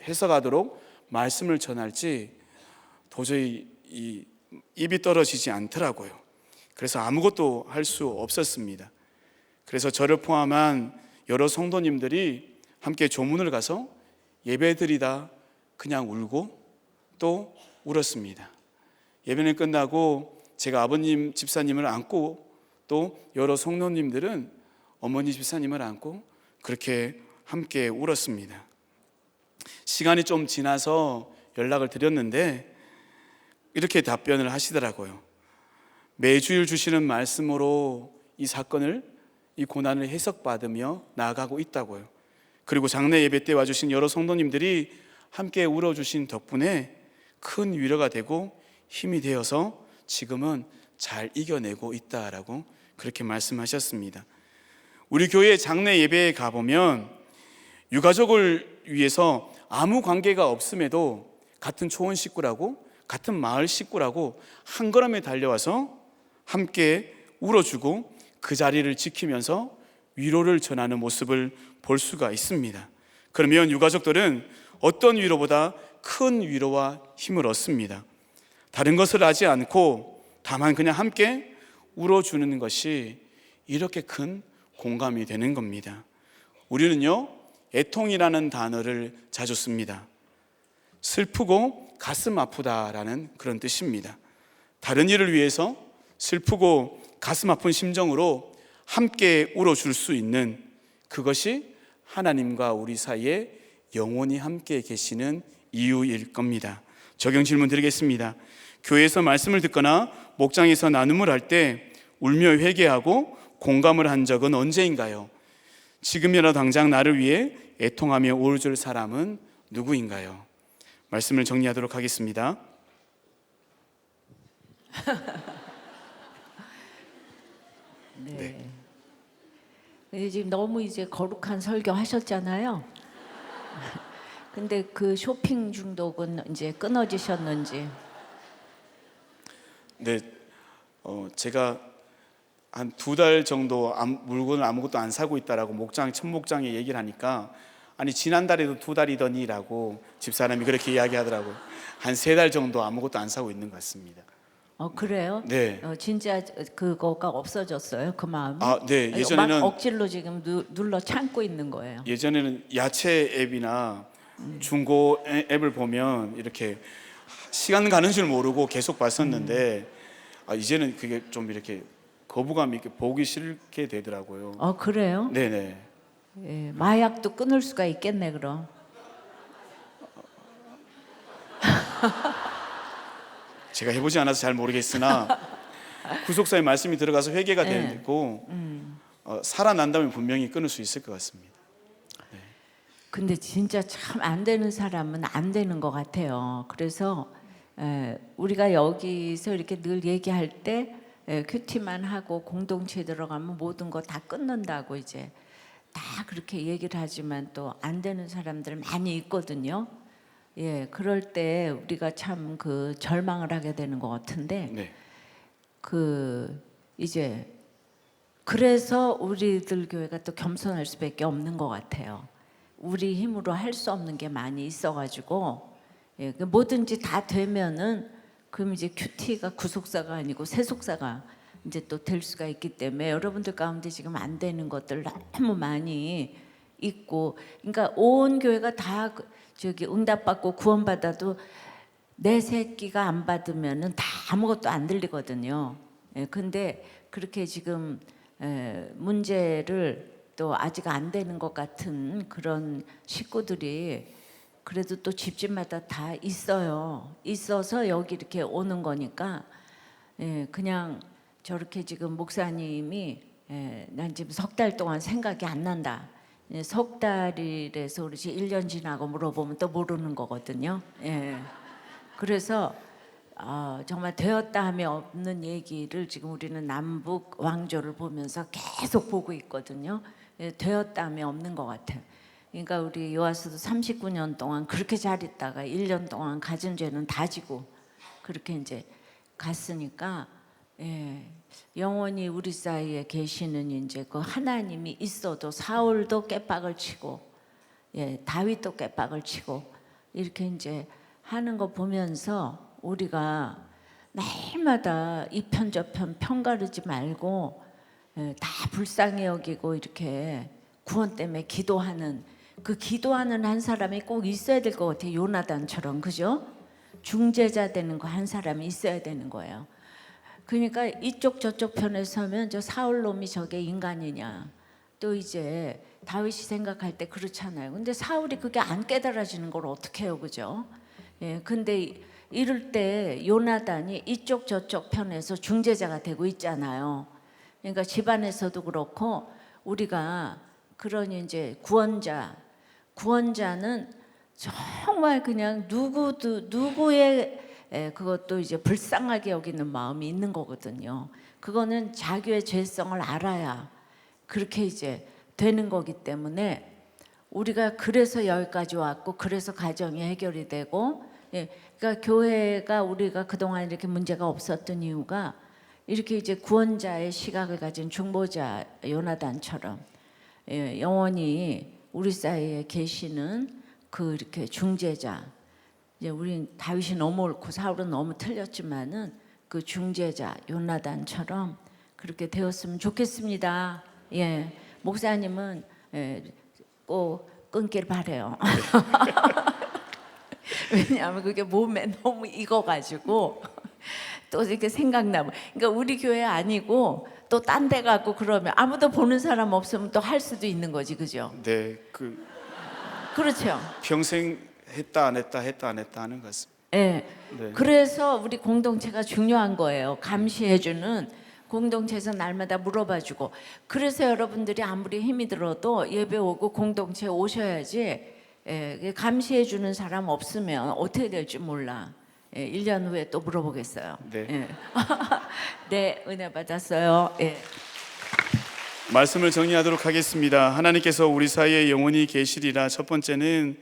해석하도록 말씀을 전할지 도저히 입이 떨어지지 않더라고요. 그래서 아무것도 할 수 없었습니다. 그래서 저를 포함한 여러 성도님들이 함께 조문을 가서 예배드리다 그냥 울고 또 울었습니다. 예배는 끝나고 제가 아버님 집사님을 안고 또 여러 성도님들은 어머니 집사님을 안고 그렇게 함께 울었습니다. 시간이 좀 지나서 연락을 드렸는데 이렇게 답변을 하시더라고요. 매주일 주시는 말씀으로 이 사건을, 이 고난을 해석받으며 나아가고 있다고요. 그리고 장례 예배 때 와주신 여러 성도님들이 함께 울어주신 덕분에 큰 위로가 되고 힘이 되어서 지금은 잘 이겨내고 있다라고 그렇게 말씀하셨습니다. 우리 교회 장례 예배에 가보면 유가족을 위해서 아무 관계가 없음에도 같은 초원 식구라고, 같은 마을 식구라고 한 걸음에 달려와서 함께 울어주고 그 자리를 지키면서 위로를 전하는 모습을 볼 수가 있습니다. 그러면 유가족들은 어떤 위로보다 큰 위로와 힘을 얻습니다. 다른 것을 하지 않고 다만 그냥 함께 울어주는 것이 이렇게 큰 공감이 되는 겁니다. 우리는요, 애통이라는 단어를 자주 씁니다. 슬프고 가슴 아프다라는 그런 뜻입니다. 다른 일을 위해서 슬프고 가슴 아픈 심정으로 함께 울어줄 수 있는, 그것이 하나님과 우리 사이에 영원히 함께 계시는 이유일 겁니다. 적용 질문 드리겠습니다. 교회에서 말씀을 듣거나 목장에서 나눔을 할 때 울며 회개하고 공감을 한 적은 언제인가요? 지금이라도 당장 나를 위해 애통하며 울어줄 사람은 누구인가요? 말씀을 정리하도록 하겠습니다. 네. 지금 너무 이제 거룩한 설교 하셨잖아요. 근데 그 쇼핑 중독은 이제 끊어지셨는지. 네, 제가 한 2달 정도 물건을 아무것도 안 사고 있다라고 첫 목장에 얘기를 하니까, 아니 지난달에도 2달이더니라고 집사람이 그렇게 이야기하더라고요. 한 3달 정도 아무것도 안 사고 있는 것 같습니다. 그래요? 네. 진짜 그거가 없어졌어요, 그 마음이? 네. 예전에는 막 억지로 지금 눌러 참고 있는 거예요. 예전에는 야채 앱이나 중고 앱을 보면 이렇게 시간 가는 줄 모르고 계속 봤었는데 이제는 그게 좀 이렇게 거부감이 있게 보기 싫게 되더라고요. 그래요? 네네. 예, 마약도 끊을 수가 있겠네, 그럼. 제가 해보지 않아서 잘 모르겠으나 구속사의 말씀이 들어가서 회개가 되고 살아난다면 분명히 끊을 수 있을 것 같습니다. 근데 진짜 참 안 되는 사람은 안 되는 것 같아요. 그래서 우리가 여기서 이렇게 늘 얘기할 때 큐티만 하고 공동체 들어가면 모든 거 다 끊는다고 이제 다 그렇게 얘기를 하지만 또 안 되는 사람들 많이 있거든요. 예, 그럴 때 우리가 참 그 절망을 하게 되는 것 같은데, 네. 이제 그래서 우리들 교회가 또 겸손할 수밖에 없는 것 같아요. 우리 힘으로 할 수 없는 게 많이 있어가지고, 예, 뭐든지 다 되면은 그럼 이제 큐티가 구속사가 아니고 세속사가 이제 또 될 수가 있기 때문에 여러분들 가운데 지금 안 되는 것들 너무 많이 있고, 그러니까 온 교회가 다 저기 응답받고 구원받아도 내 새끼가 안 받으면은 다 아무것도 안 들리거든요. 예, 근데 그렇게 지금 문제를 또 아직 안 되는 것 같은 그런 식구들이 그래도 또 집집마다 다 있어요. 있어서 여기 이렇게 오는 거니까, 예, 그냥 저렇게 지금 목사님이 난 지금 3달 동안 생각이 안 난다. 석 달이라서 그렇지 1년 지나고 물어보면 또 모르는 거거든요. 예. 그래서 정말 되었다 하면 없는 얘기를 지금 우리는 남북 왕조를 보면서 계속 보고 있거든요. 예, 되었다 하면 없는 것 같아요. 그러니까 우리 요아스도 39년 동안 그렇게 잘 있다가 1년 동안 가진 죄는 다 지고 그렇게 이제 갔으니까 영원히 우리 사이에 계시는 이제 그 하나님이 있어도 사울도 깨박을 치고 다윗도 깨박을 치고 이렇게 이제 하는 거 보면서 우리가 날마다 이 편 저 편 편가르지 말고 다 불쌍히 여기고 이렇게 구원 때문에 기도하는 그 기도하는 한 사람이 꼭 있어야 될 것 같아요. 요나단처럼, 그죠? 중재자 되는 거 한 사람이 있어야 되는 거예요. 그러니까 이쪽 저쪽 편에 서면 저 사울 놈이 저게 인간이냐, 또 이제 다윗이 생각할 때 그렇잖아요. 근데 사울이 그게 안 깨달아지는 걸 어떻게 해요, 그죠? 근데 이럴 때 요나단이 이쪽 저쪽 편에서 중재자가 되고 있잖아요. 그러니까 집안에서도 그렇고 우리가 그런 이제 구원자는 정말 그냥 누구의 그것도 이제 불쌍하게 여기는 마음이 있는 거거든요. 그거는 자기의 죄성을 알아야 그렇게 이제 되는 거기 때문에 우리가 그래서 여기까지 왔고 그래서 가정이 해결이 되고 그러니까 교회가 우리가 그동안 이렇게 문제가 없었던 이유가 이렇게 이제 구원자의 시각을 가진 중보자 요나단처럼 영원히 우리 사이에 계시는 그 이렇게 중재자, 이제 우린 다윗이 너무 옳고 사울은 너무 틀렸지만은 그 중재자 요나단처럼 그렇게 되었으면 좋겠습니다. 목사님은 꼭 끊길 바래요. 왜냐하면 그게 몸에 너무 익어가지고 또 이렇게 생각나면, 그러니까 우리 교회 아니고 또 딴 데 가고 그러면 아무도 보는 사람 없으면 또 할 수도 있는 거지, 그죠? 네, 그렇죠. 평생 했다 안 했다 하는 것 같습니다. 네. 그래서 우리 공동체가 중요한 거예요. 감시해주는 공동체에서 날마다 물어봐주고. 그래서 여러분들이 아무리 힘이 들어도 예배 오고 공동체에 오셔야지. 감시해주는 사람 없으면 어떻게 될지 몰라. 1년 후에 또 물어보겠어요. 네. 네, 은혜 받았어요. 말씀을 정리하도록 하겠습니다. 하나님께서 우리 사이에 영원히 계시리라. 첫 번째는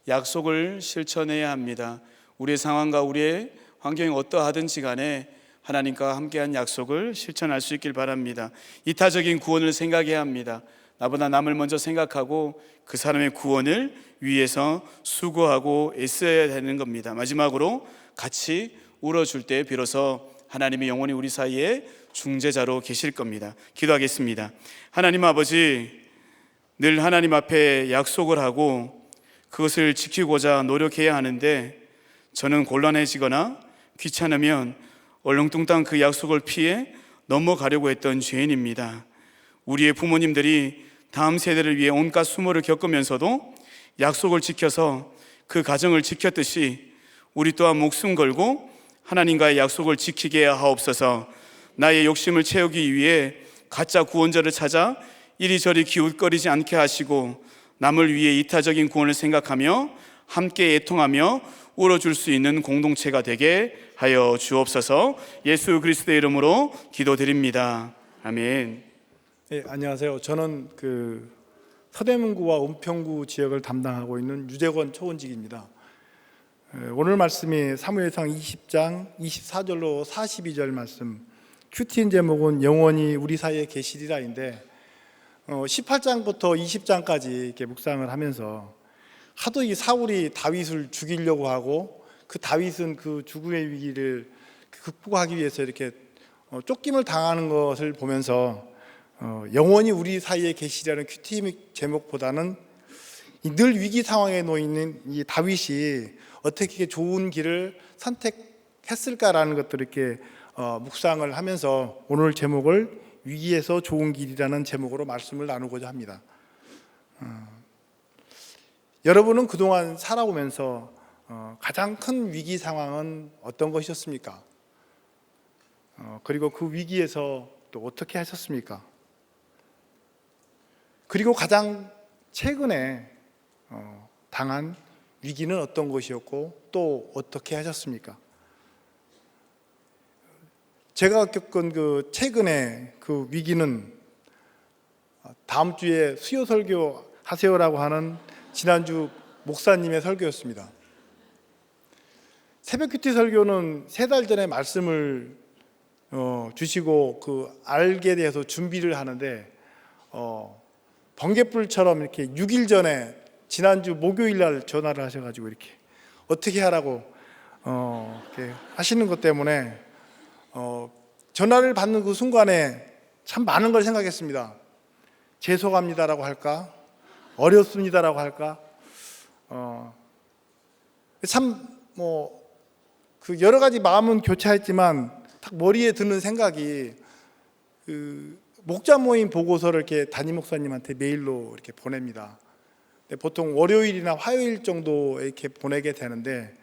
약속을 실천해야 합니다. 우리의 상황과 우리의 환경이 어떠하든지 간에 하나님과 함께한 약속을 실천할 수 있길 바랍니다. 이타적인 구원을 생각해야 합니다. 나보다 남을 먼저 생각하고 그 사람의 구원을 위해서 수고하고 애써야 되는 겁니다. 마지막으로 같이 울어줄 때 비로소 하나님이 영원히 우리 사이에 중재자로 계실 겁니다. 기도하겠습니다. 하나님 아버지, 늘 하나님 앞에 약속을 하고 그것을 지키고자 노력해야 하는데 저는 곤란해지거나 귀찮으면 얼렁뚱땅 그 약속을 피해 넘어가려고 했던 죄인입니다. 우리의 부모님들이 다음 세대를 위해 온갖 수모를 겪으면서도 약속을 지켜서 그 가정을 지켰듯이 우리 또한 목숨 걸고 하나님과의 약속을 지키게 하옵소서. 나의 욕심을 채우기 위해 가짜 구원자를 찾아 이리저리 기웃거리지 않게 하시고 남을 위해 이타적인 구원을 생각하며 함께 애통하며 울어줄 수 있는 공동체가 되게 하여 주옵소서. 예수 그리스도의 이름으로 기도드립니다. 아멘. 네, 안녕하세요. 저는 서대문구와 은평구 지역을 담당하고 있는 유재권 초원직입니다. 오늘 말씀이 사무엘상 20장 24절로 42절 말씀, 큐티인 제목은 영원히 우리 사이에 계시리라인데 18장부터 20장까지 이렇게 묵상을 하면서 하도 이 사울이 다윗을 죽이려고 하고 그 다윗은 그 죽음의 위기를 극복하기 위해서 이렇게 쫓김을 당하는 것을 보면서 영원히 우리 사이에 계시라는 큐티 제목보다는 늘 위기 상황에 놓여 있는 이 다윗이 어떻게 좋은 길을 선택했을까라는 것들을 이렇게 묵상을 하면서 오늘 제목을 위기에서 좋은 길이라는 제목으로 말씀을 나누고자 합니다. 여러분은 그동안 살아오면서 가장 큰 위기 상황은 어떤 것이었습니까? 그리고 그 위기에서 또 어떻게 하셨습니까? 그리고 가장 최근에 당한 위기는 어떤 것이었고 또 어떻게 하셨습니까? 제가 겪은 그 최근에 그 위기는 다음 주에 수요 설교 하세요라고 하는 지난주 목사님의 설교였습니다. 새벽 큐티 설교는 3달 전에 말씀을 주시고 그 알게 돼서 준비를 하는데 번개불처럼 이렇게 6일 전에 지난주 목요일 날 전화를 하셔가지고 이렇게 어떻게 하라고 이렇게 하시는 것 때문에 전화를 받는 그 순간에 참 많은 걸 생각했습니다. 죄송합니다라고 할까? 어렵습니다라고 할까? 참 그 여러 가지 마음은 교차했지만 딱 머리에 드는 생각이 그 목자 모임 보고서를 이렇게 담임 목사님한테 메일로 이렇게 보냅니다. 보통 월요일이나 화요일 정도 이렇게 보내게 되는데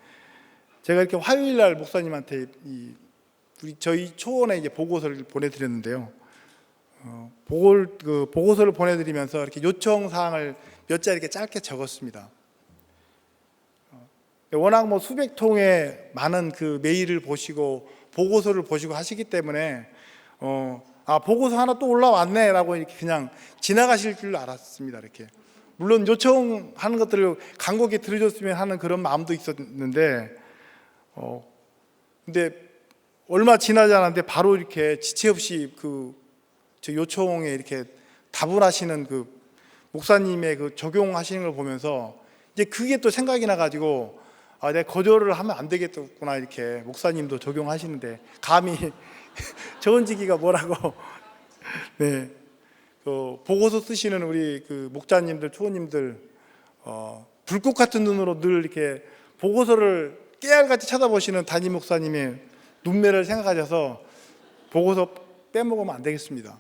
제가 이렇게 화요일 날 목사님한테 저희 초원에 이제 보고서를 보내드렸는데요. 보고서를 보내드리면서 이렇게 요청 사항을 몇 자 이렇게 짧게 적었습니다. 워낙 수백 통의 많은 그 메일을 보시고 보고서를 보시고 하시기 때문에 보고서 하나 또 올라왔네라고 이렇게 그냥 지나가실 줄 알았습니다. 이렇게 물론 요청하는 것들을 간곡히 들어줬으면 하는 그런 마음도 있었는데 근데 얼마 지나지 않았는데 바로 이렇게 지체 없이 저 요청에 이렇게 답을 하시는 그 목사님의 그 적용하시는 걸 보면서 이제 그게 또 생각이 나가지고 내가 거절을 하면 안 되겠구나 이렇게 목사님도 적용하시는데 감히 저은지기가 뭐라고 네, 보고서 쓰시는 우리 그 목자님들 초원님들 불꽃 같은 눈으로 늘 이렇게 보고서를 깨알같이 쳐다보시는 담임 목사님의 눈매를 생각하셔서 보고서 빼먹으면 안 되겠습니다.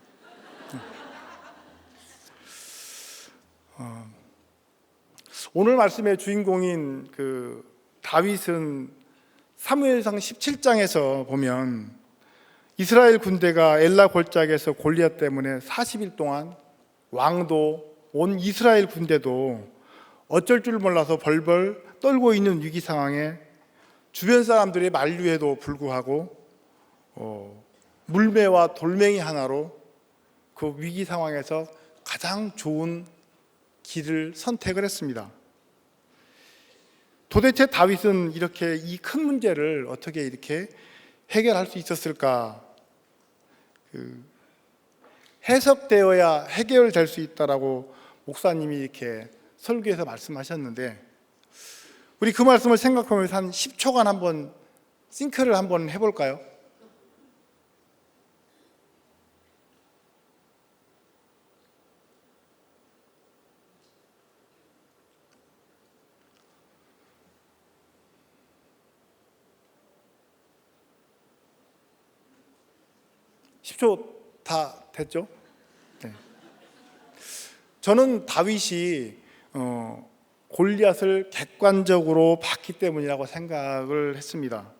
오늘 말씀의 주인공인 그 다윗은 사무엘상 17장에서 보면 이스라엘 군대가 엘라 골짜기에서 골리앗 때문에 40일 동안 왕도 온 이스라엘 군대도 어쩔 줄 몰라서 벌벌 떨고 있는 위기 상황에 주변 사람들의 만류에도 불구하고 물매와 돌멩이 하나로 그 위기 상황에서 가장 좋은 길을 선택을 했습니다. 도대체 다윗은 이렇게 이 큰 문제를 어떻게 이렇게 해결할 수 있었을까? 해석되어야 해결될 수 있다라고 목사님이 이렇게 설교에서 말씀하셨는데 우리 그 말씀을 생각하면서 한 10초간 한번 싱크를 한번 해볼까요? (10초) 다 됐죠? 네. 저는 다윗이 골리앗을 객관적으로 봤기 때문이라고 생각을 했습니다.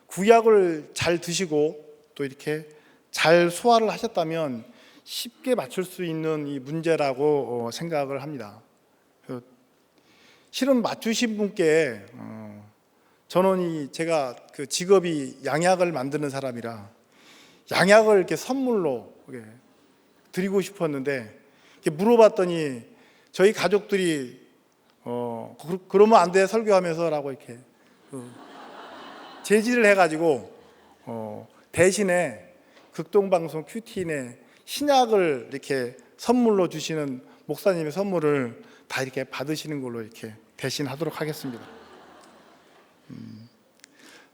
구약을 잘 드시고 또 이렇게 잘 소화를 하셨다면 쉽게 맞출 수 있는 이 문제라고 생각을 합니다. 실은 맞추신 분께 저는 제가 그 직업이 양약을 만드는 사람이라 양약을 이렇게 선물로 드리고 싶었는데 이렇게 물어봤더니 저희 가족들이 그러면 안 돼 설교하면서라고 이렇게 제지를 해가지고 대신에 극동방송 큐티인에 신약을 이렇게 선물로 주시는 목사님의 선물을 다 이렇게 받으시는 걸로 이렇게 대신하도록 하겠습니다.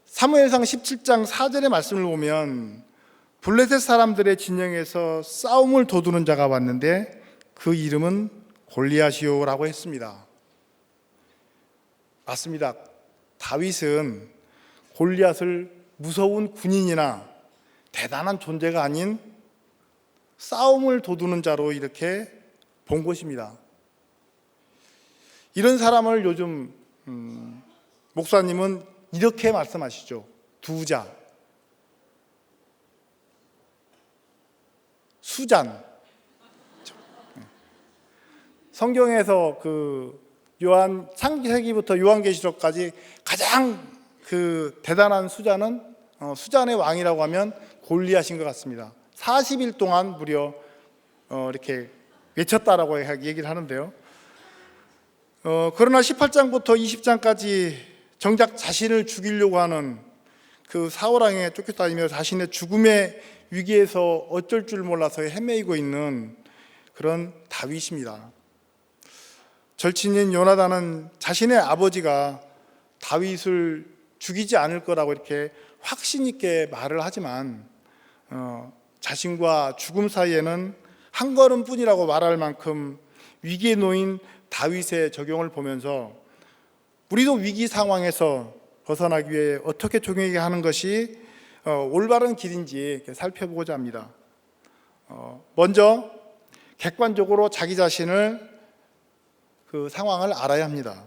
사무엘상 17장 4절의 말씀을 보면 블레셋 사람들의 진영에서 싸움을 도두는 자가 왔는데 그 이름은 골리앗이요라고 했습니다. 맞습니다. 다윗은 골리앗을 무서운 군인이나 대단한 존재가 아닌 싸움을 도두는 자로 이렇게 본 것입니다. 이런 사람을 요즘 목사님은 이렇게 말씀하시죠. 두자, 수잔. 성경에서 그 창세기부터 요한계시록까지 가장 그 대단한 수잔은 수잔의 왕이라고 하면 골리앗인 것 같습니다. 40일 동안 무려 이렇게 외쳤다라고 얘기를 하는데요. 그러나 18장부터 20장까지 정작 자신을 죽이려고 하는 그 사울왕에 쫓겨다니며 자신의 죽음의 위기에서 어쩔 줄 몰라서 헤매이고 있는 그런 다윗입니다. 절친인 요나단은 자신의 아버지가 다윗을 죽이지 않을 거라고 이렇게 확신 있게 말을 하지만 자신과 죽음 사이에는 한 걸음뿐이라고 말할 만큼 위기에 놓인 다윗의 적용을 보면서 우리도 위기 상황에서 벗어나기 위해 어떻게 적용하게 하는 것이 올바른 길인지 살펴보고자 합니다. 먼저 객관적으로 자기 자신을 그 상황을 알아야 합니다.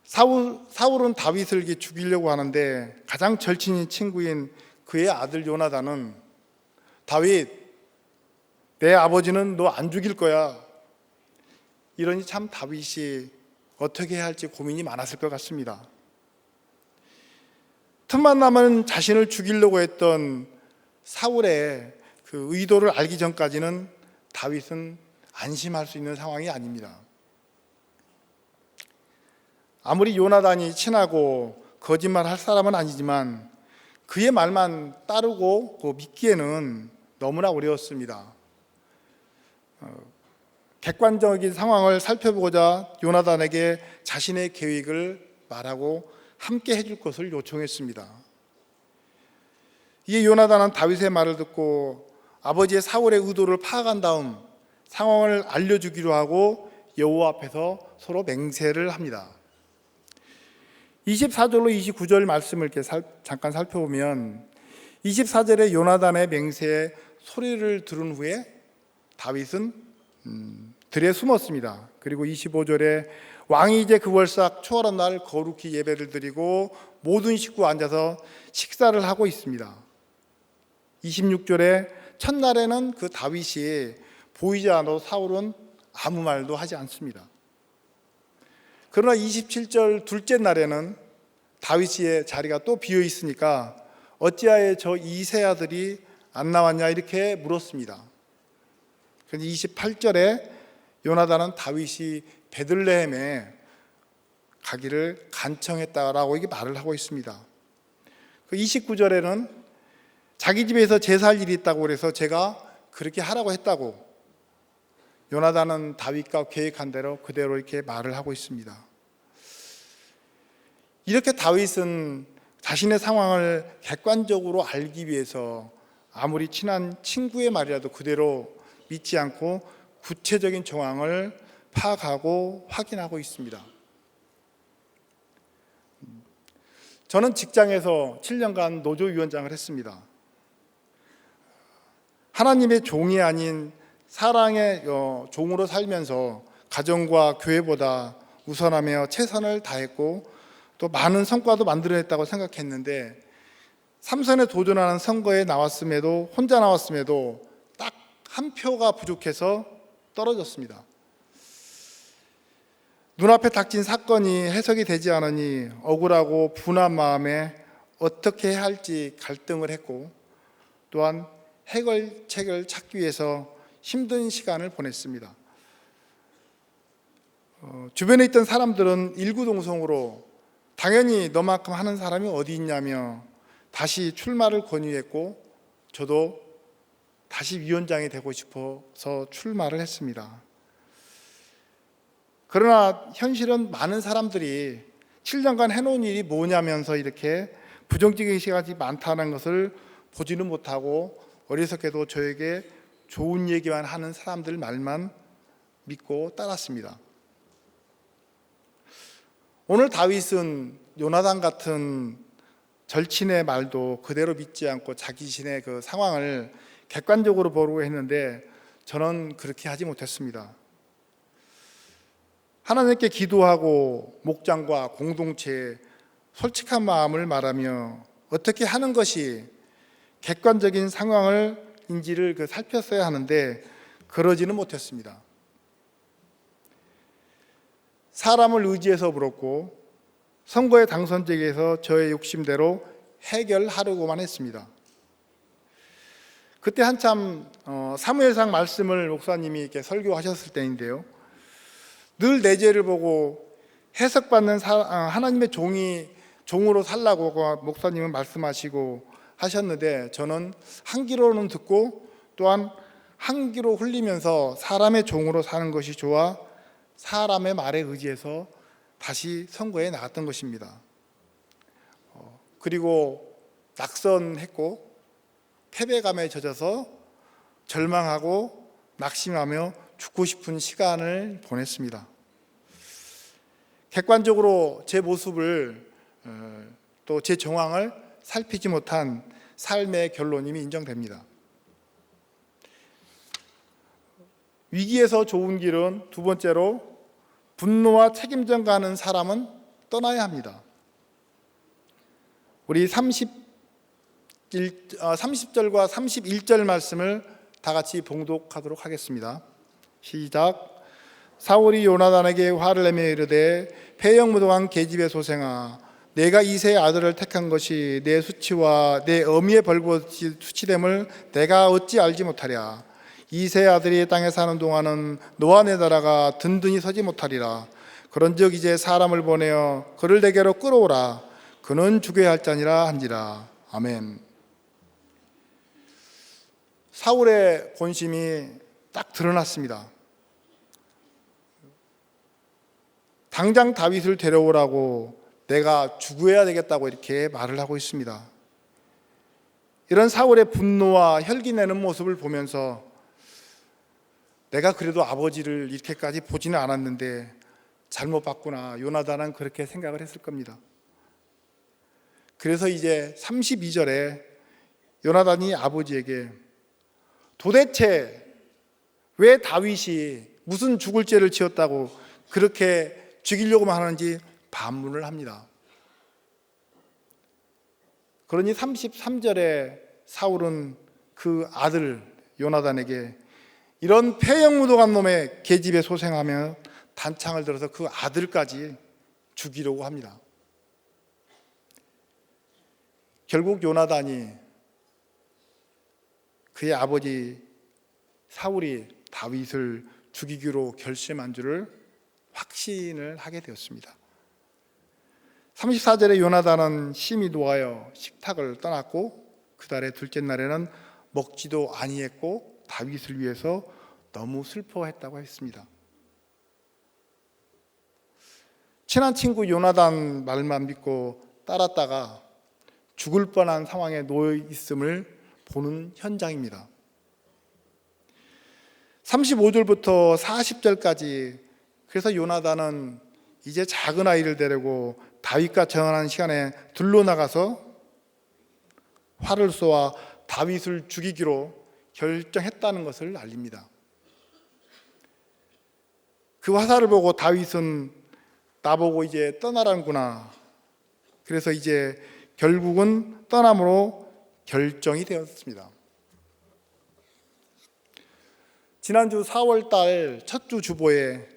사울은 다윗을 죽이려고 하는데 가장 절친인 친구인 그의 아들 요나단은 다윗, 내 아버지는 너 안 죽일 거야. 이러니 참 다윗이 어떻게 해야 할지 고민이 많았을 것 같습니다. 틈만 나면 자신을 죽이려고 했던 사울의 그 의도를 알기 전까지는 다윗은 안심할 수 있는 상황이 아닙니다. 아무리 요나단이 친하고 거짓말할 사람은 아니지만 그의 말만 따르고 믿기에는 너무나 어려웠습니다. 객관적인 상황을 살펴보고자 요나단에게 자신의 계획을 말하고 함께 해줄 것을 요청했습니다. 이에 요나단은 다윗의 말을 듣고 아버지의 사울의 의도를 파악한 다음 상황을 알려주기로 하고 여호와 앞에서 서로 맹세를 합니다. 24절로 29절 말씀을 이렇게 잠깐 살펴보면 24절에 요나단의 맹세에 소리를 들은 후에 다윗은 들에 숨었습니다. 그리고 25절에 왕이 이제 그 월삭 초하룻 날 거룩히 예배를 드리고 모든 식구 앉아서 식사를 하고 있습니다. 26절에 첫날에는 그 다윗이 보이지 않아도 사울은 아무 말도 하지 않습니다. 그러나 27절 둘째 날에는 다윗의 자리가 또 비어 있으니까 어찌하여 저 이세 아들이 안 나왔냐 이렇게 물었습니다. 그런데 28절에 요나단은 다윗이 베들레헴에 가기를 간청했다라고 이게 말을 하고 있습니다. 29절에는 자기 집에서 제사할 일이 있다고 그래서 제가 그렇게 하라고 했다고 요나단은 다윗과 계획한 대로 그대로 이렇게 말을 하고 있습니다. 이렇게 다윗은 자신의 상황을 객관적으로 알기 위해서 아무리 친한 친구의 말이라도 그대로 믿지 않고 구체적인 정황을 파악하고 확인하고 있습니다. 저는 직장에서 7년간 노조위원장을 했습니다. 하나님의 종이 아닌 사랑의 종으로 살면서 가정과 교회보다 우선하며 최선을 다했고 또 많은 성과도 만들어냈다고 생각했는데 삼선에 도전하는 선거에 나왔음에도 혼자 나왔음에도 딱 한 표가 부족해서 떨어졌습니다. 눈앞에 닥친 사건이 해석이 되지 않으니 억울하고 분한 마음에 어떻게 해야 할지 갈등을 했고 또한 해결책을 찾기 위해서 힘든 시간을 보냈습니다. 주변에 있던 사람들은 일구동성으로 당연히 너만큼 하는 사람이 어디 있냐며 다시 출마를 권유했고 저도 다시 위원장이 되고 싶어서 출마를 했습니다. 그러나 현실은 많은 사람들이 7년간 해놓은 일이 뭐냐면서 이렇게 부정적인 시각이 많다는 것을 보지는 못하고 어리석게도 저에게 좋은 얘기만 하는 사람들 말만 믿고 따랐습니다. 오늘 다윗은 요나단 같은 절친의 말도 그대로 믿지 않고 자기 자신의 그 상황을 객관적으로 보려고 했는데 저는 그렇게 하지 못했습니다. 하나님께 기도하고 목장과 공동체에 솔직한 마음을 말하며 어떻게 하는 것이 객관적인 상황을 인지를 살폈어야 하는데 그러지는 못했습니다. 사람을 의지해서 물었고 선거에 당선되기 위해서 저의 욕심대로 해결하려고만 했습니다. 그때 한참 사무엘상 말씀을 목사님이 이렇게 설교하셨을 때인데요. 늘 내 죄를 보고 해석받는 하나님의 종으로 살라고 목사님은 말씀하시고 하셨는데, 저는 한 귀로는 듣고 또한 한 귀로 흘리면서 사람의 종으로 사는 것이 좋아 사람의 말에 의지해서 다시 선거에 나갔던 것입니다. 그리고 낙선했고 패배감에 젖어서 절망하고 낙심하며 죽고 싶은 시간을 보냈습니다. 객관적으로 제 모습을 또 제 정황을 살피지 못한 삶의 결론이 인정됩니다. 위기에서 좋은 길은 두 번째로 분노와 책임전 가는 사람은 떠나야 합니다. 우리 30절과 31절 말씀을 다 같이 봉독하도록 하겠습니다. 시작. 사울이 요나단에게 화를 내며 이르되 패역무도한 계집의 소생아, 내가 이새의 아들을 택한 것이 내 수치와 내 어미의 벌겋이 수치됨을 내가 어찌 알지 못하랴. 이새의 아들이 땅에 사는 동안은 너와 내 나라가 든든히 서지 못하리라. 그런즉 이제 사람을 보내어 그를 내게로 끌어오라. 그는 죽여야 할 자니라 한지라. 아멘. 사울의 본심이 딱 드러났습니다. 당장 다윗을 데려오라고, 내가 죽어야 되겠다고 이렇게 말을 하고 있습니다. 이런 사울의 분노와 혈기내는 모습을 보면서 내가 그래도 아버지를 이렇게까지 보지는 않았는데 잘못 봤구나, 요나단은 그렇게 생각을 했을 겁니다. 그래서 이제 32절에 요나단이 아버지에게 도대체 왜 다윗이 무슨 죽을 죄를 지었다고 그렇게 죽이려고만 하는지 반문을 합니다. 그러니 33절에 사울은 그 아들 요나단에게 이런 패역무도한 놈의 계집에 소생하며 단창을 들어서 그 아들까지 죽이려고 합니다. 결국 요나단이 그의 아버지 사울이 다윗을 죽이기로 결심한 줄을 확신을 하게 되었습니다. 34절에 요나단은 심히 노하여 식탁을 떠났고 그 달의 둘째 날에는 먹지도 아니했고 다윗을 위해서 너무 슬퍼했다고 했습니다. 친한 친구 요나단 말만 믿고 따랐다가 죽을 뻔한 상황에 놓여 있음을 보는 현장입니다. 35절부터 40절까지 그래서 요나단은 이제 작은 아이를 데리고 다윗과 정하는 시간에 둘러나가서 활을 쏘아 다윗을 죽이기로 결정했다는 것을 알립니다. 그 화살을 보고 다윗은 나보고 이제 떠나라는구나. 그래서 이제 결국은 떠남으로 결정이 되었습니다. 지난주 4월달 첫 주 주보에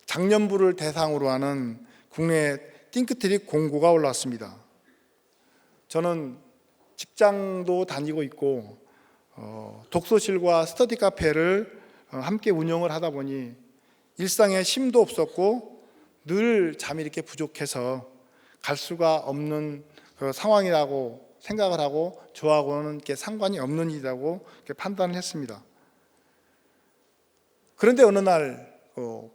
장년부를 대상으로 하는 국내 띵크트립 공고가 올라왔습니다. 저는 직장도 다니고 있고 독서실과 스터디 카페를 함께 운영을 하다 보니 일상에 쉼도 없었고 늘 잠이 이렇게 부족해서 갈 수가 없는 그 상황이라고 생각을 하고 저하고는 이렇게 상관이 없는 일이라고 이렇게 판단을 했습니다. 그런데 어느 날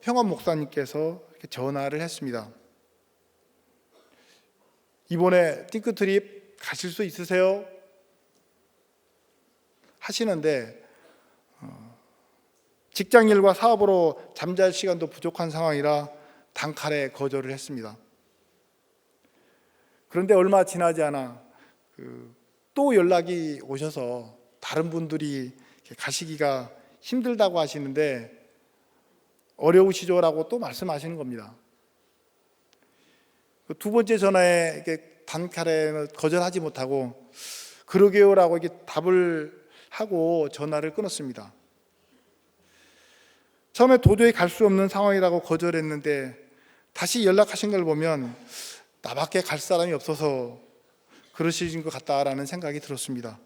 평원 목사님께서 이렇게 전화를 했습니다. 이번에 띵크트립 가실 수 있으세요? 하시는데 직장일과 사업으로 잠잘 시간도 부족한 상황이라 단칼에 거절을 했습니다. 그런데 얼마 지나지 않아 또 연락이 오셔서 다른 분들이 가시기가 힘들다고 하시는데 어려우시죠라고 또 말씀하시는 겁니다. 두 번째 전화에 이렇게 단칼에 거절하지 못하고 그러게요라고 이렇게 답을 하고 전화를 끊었습니다. 처음에 도저히 갈 수 없는 상황이라고 거절했는데 다시 연락하신 걸 보면 나밖에 갈 사람이 없어서 그러시는 것 같다라는 생각이 들었습니다.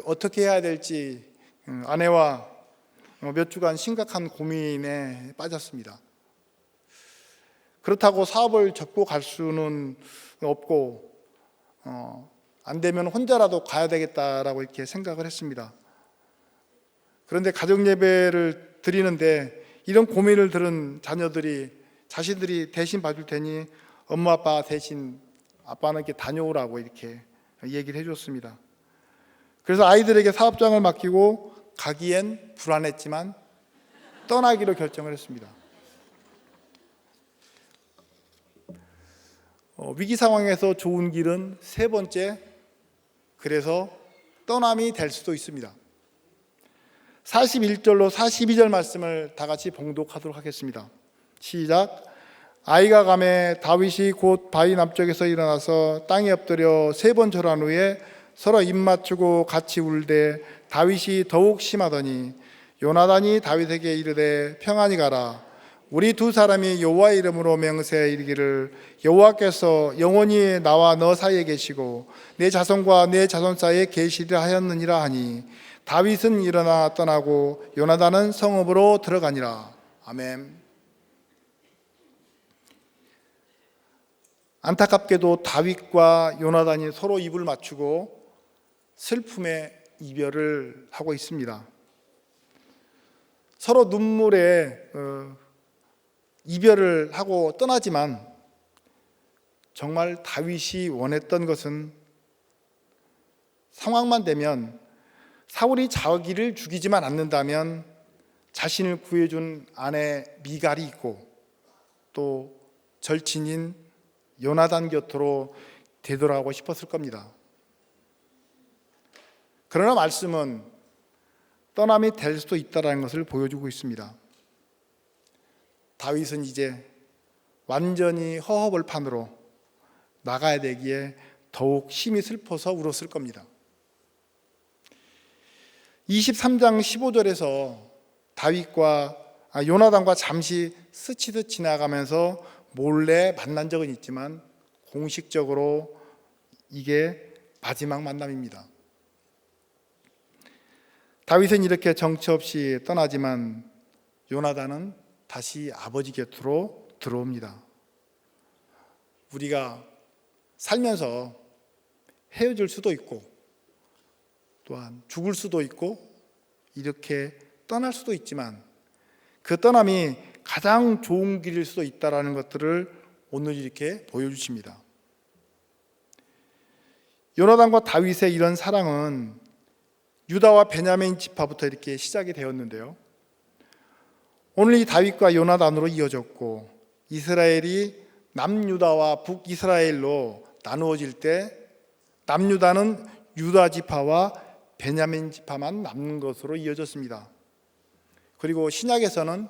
어떻게 해야 될지 아내와 몇 주간 심각한 고민에 빠졌습니다. 그렇다고 사업을 접고 갈 수는 없고 안 되면 혼자라도 가야 되겠다라고 이렇게 생각을 했습니다. 그런데 가정 예배를 드리는데 이런 고민을 들은 자녀들이 자신들이 대신 봐줄 테니 엄마 아빠 대신 아빠는 이렇게 다녀오라고 이렇게 얘기를 해줬습니다. 그래서 아이들에게 사업장을 맡기고 가기엔 불안했지만 떠나기로 결정을 했습니다. 위기 상황에서 좋은 길은 세 번째, 그래서 떠남이 될 수도 있습니다. 41절로 42절 말씀을 다 같이 봉독하도록 하겠습니다. 시작. 아이가 가매 다윗이 곧 바위 남쪽에서 일어나서 땅에 엎드려 세 번 절한 후에 서로 입 맞추고 같이 울되 다윗이 더욱 심하더니 요나단이 다윗에게 이르되 평안히 가라. 우리 두 사람이 여호와의 이름으로 맹세해 이르기를 여호와께서 영원히 나와 너 사이에 계시고 내 자손과 내 자손 사이에 계시리라 하였느니라 하니 다윗은 일어나 떠나고 요나단은 성읍으로 들어가니라. 아멘. 안타깝게도 다윗과 요나단이 서로 입을 맞추고 슬픔의 이별을 하고 있습니다. 서로 눈물에 이별을 하고 떠나지만 정말 다윗이 원했던 것은 상황만 되면 사울이 자기를 죽이지만 않는다면 자신을 구해준 아내 미갈이 있고 또 절친인 요나단 곁으로 되돌아가고 싶었을 겁니다. 그러나 말씀은 떠남이 될 수도 있다는 것을 보여주고 있습니다. 다윗은 이제 완전히 허허벌판으로 나가야 되기에 더욱 심히 슬퍼서 울었을 겁니다. 23장 15절에서 다윗과 요나단과 잠시 스치듯 지나가면서 몰래 만난 적은 있지만 공식적으로 이게 마지막 만남입니다. 다윗은 이렇게 정처 없이 떠나지만 요나단은 다시 아버지 곁으로 들어옵니다. 우리가 살면서 헤어질 수도 있고 또한 죽을 수도 있고 이렇게 떠날 수도 있지만 그 떠남이 가장 좋은 길일 수도 있다는 것들을 오늘 이렇게 보여주십니다. 요나단과 다윗의 이런 사랑은 유다와 베냐민 지파부터 이렇게 시작이 되었는데요. 오늘 이 다윗과 요나단으로 이어졌고 이스라엘이 남유다와 북이스라엘로 나누어질 때 남유다는 유다 지파와 베냐민 지파만 남는 것으로 이어졌습니다. 그리고 신약에서는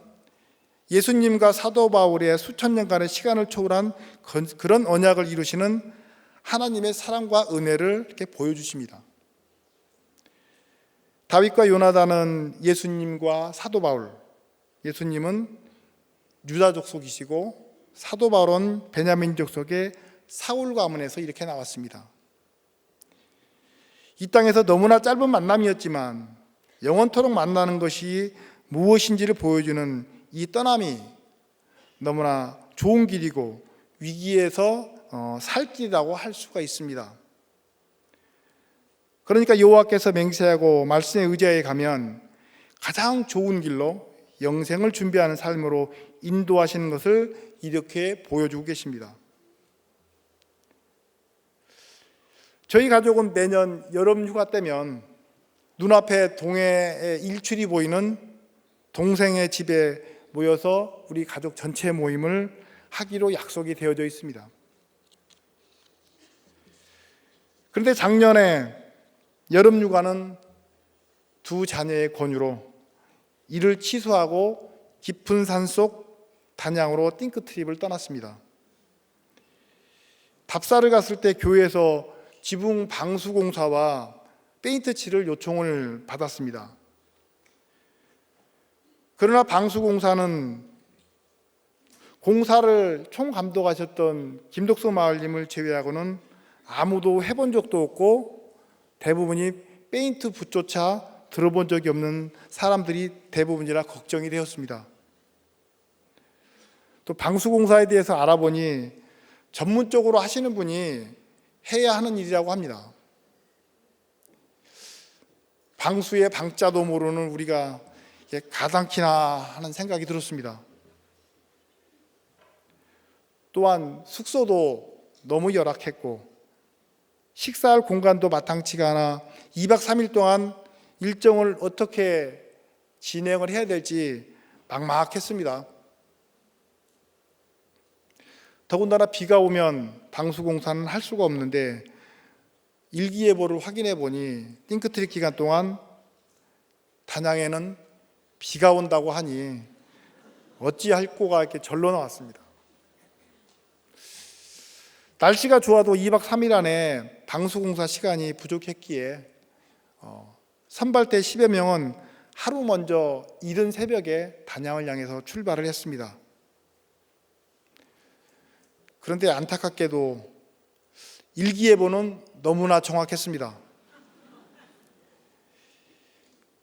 예수님과 사도 바울의 수천 년간의 시간을 초월한 그런 언약을 이루시는 하나님의 사랑과 은혜를 이렇게 보여주십니다. 다윗과 요나단은 예수님과 사도 바울, 예수님은 유다 족속이시고 사도 바울은 베냐민 족속의 사울 가문에서 이렇게 나왔습니다. 이 땅에서 너무나 짧은 만남이었지만 영원토록 만나는 것이 무엇인지를 보여주는 이 떠남이 너무나 좋은 길이고 위기에서 살 길이라고 할 수가 있습니다. 그러니까 여호와께서 맹세하고 말씀에 의지하여 가면 가장 좋은 길로 영생을 준비하는 삶으로 인도하시는 것을 이렇게 보여주고 계십니다. 저희 가족은 매년 여름 휴가 때면 눈앞에 동해의 일출이 보이는 동생의 집에 모여서 우리 가족 전체 모임을 하기로 약속이 되어져 있습니다. 그런데 작년에 여름 휴가는 두 자녀의 권유로 이를 취소하고 깊은 산속 단양으로 띵크트립을 떠났습니다. 답사를 갔을 때 교회에서 지붕 방수공사와 페인트 칠을 요청을 받았습니다. 그러나 방수공사는 공사를 총감독하셨던 김덕수 마을님을 제외하고는 아무도 해본 적도 없고 대부분이 페인트 붓조차 들어본 적이 없는 사람들이 대부분이라 걱정이 되었습니다. 또 방수공사에 대해서 알아보니 전문적으로 하시는 분이 해야 하는 일이라고 합니다. 방수의 방자도 모르는 우리가 이게 가당키나 하는 생각이 들었습니다. 또한 숙소도 너무 열악했고 식사할 공간도 마땅치가 않아 2박 3일 동안 일정을 어떻게 진행을 해야 될지 막막했습니다. 더군다나 비가 오면 방수공사는 할 수가 없는데 일기예보를 확인해 보니 띵크트릭 기간 동안 단양에는 비가 온다고 하니 어찌할꼬가 이렇게 절로 나왔습니다. 날씨가 좋아도 2박 3일 안에 방수공사 시간이 부족했기에 선발대 10여 명은 하루 먼저 이른 새벽에 단양을 향해서 출발을 했습니다. 그런데 안타깝게도 일기예보는 너무나 정확했습니다.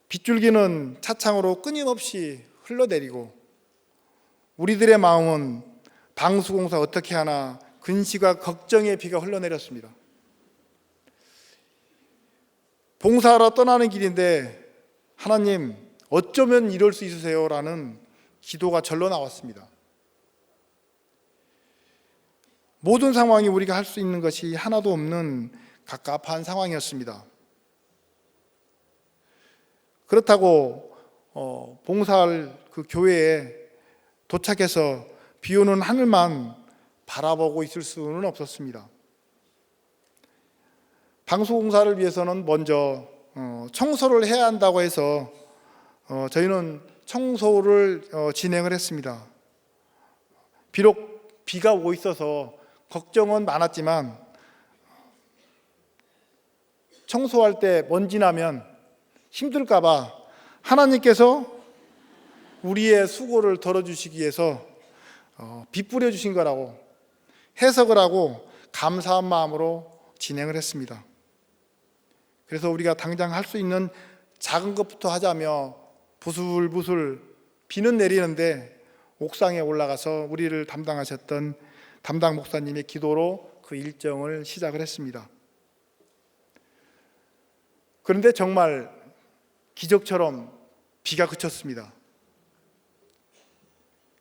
빗줄기는 차창으로 끊임없이 흘러내리고 우리들의 마음은 방수공사 어떻게 하나 근시가 걱정의 비가 흘러내렸습니다. 봉사하러 떠나는 길인데 하나님 어쩌면 이럴 수 있으세요? 라는 기도가 절로 나왔습니다. 모든 상황이 우리가 할 수 있는 것이 하나도 없는 갑갑한 상황이었습니다. 그렇다고 봉사할 그 교회에 도착해서 비 오는 하늘만 바라보고 있을 수는 없었습니다. 방수공사를 위해서는 먼저 청소를 해야 한다고 해서 저희는 청소를 진행을 했습니다. 비록 비가 오고 있어서 걱정은 많았지만 청소할 때 먼지 나면 힘들까 봐 하나님께서 우리의 수고를 덜어주시기 위해서 비 뿌려주신 거라고 해석을 하고 감사한 마음으로 진행을 했습니다. 그래서 우리가 당장 할 수 있는 작은 것부터 하자며 부슬부슬 비는 내리는데 옥상에 올라가서 우리를 담당하셨던 담당 목사님의 기도로 그 일정을 시작을 했습니다. 그런데 정말 기적처럼 비가 그쳤습니다.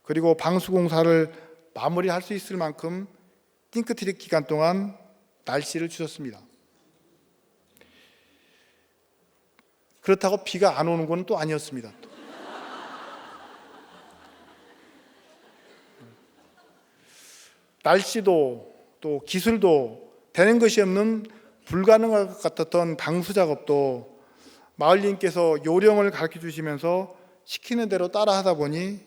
그리고 방수공사를 마무리할 수 있을 만큼 띵크트릭 기간 동안 날씨를 주셨습니다. 그렇다고 비가 안 오는 건 또 아니었습니다. 날씨도 또 기술도 되는 것이 없는 불가능할 것 같았던 방수 작업도 마을님께서 요령을 가르쳐 주시면서 시키는 대로 따라 하다 보니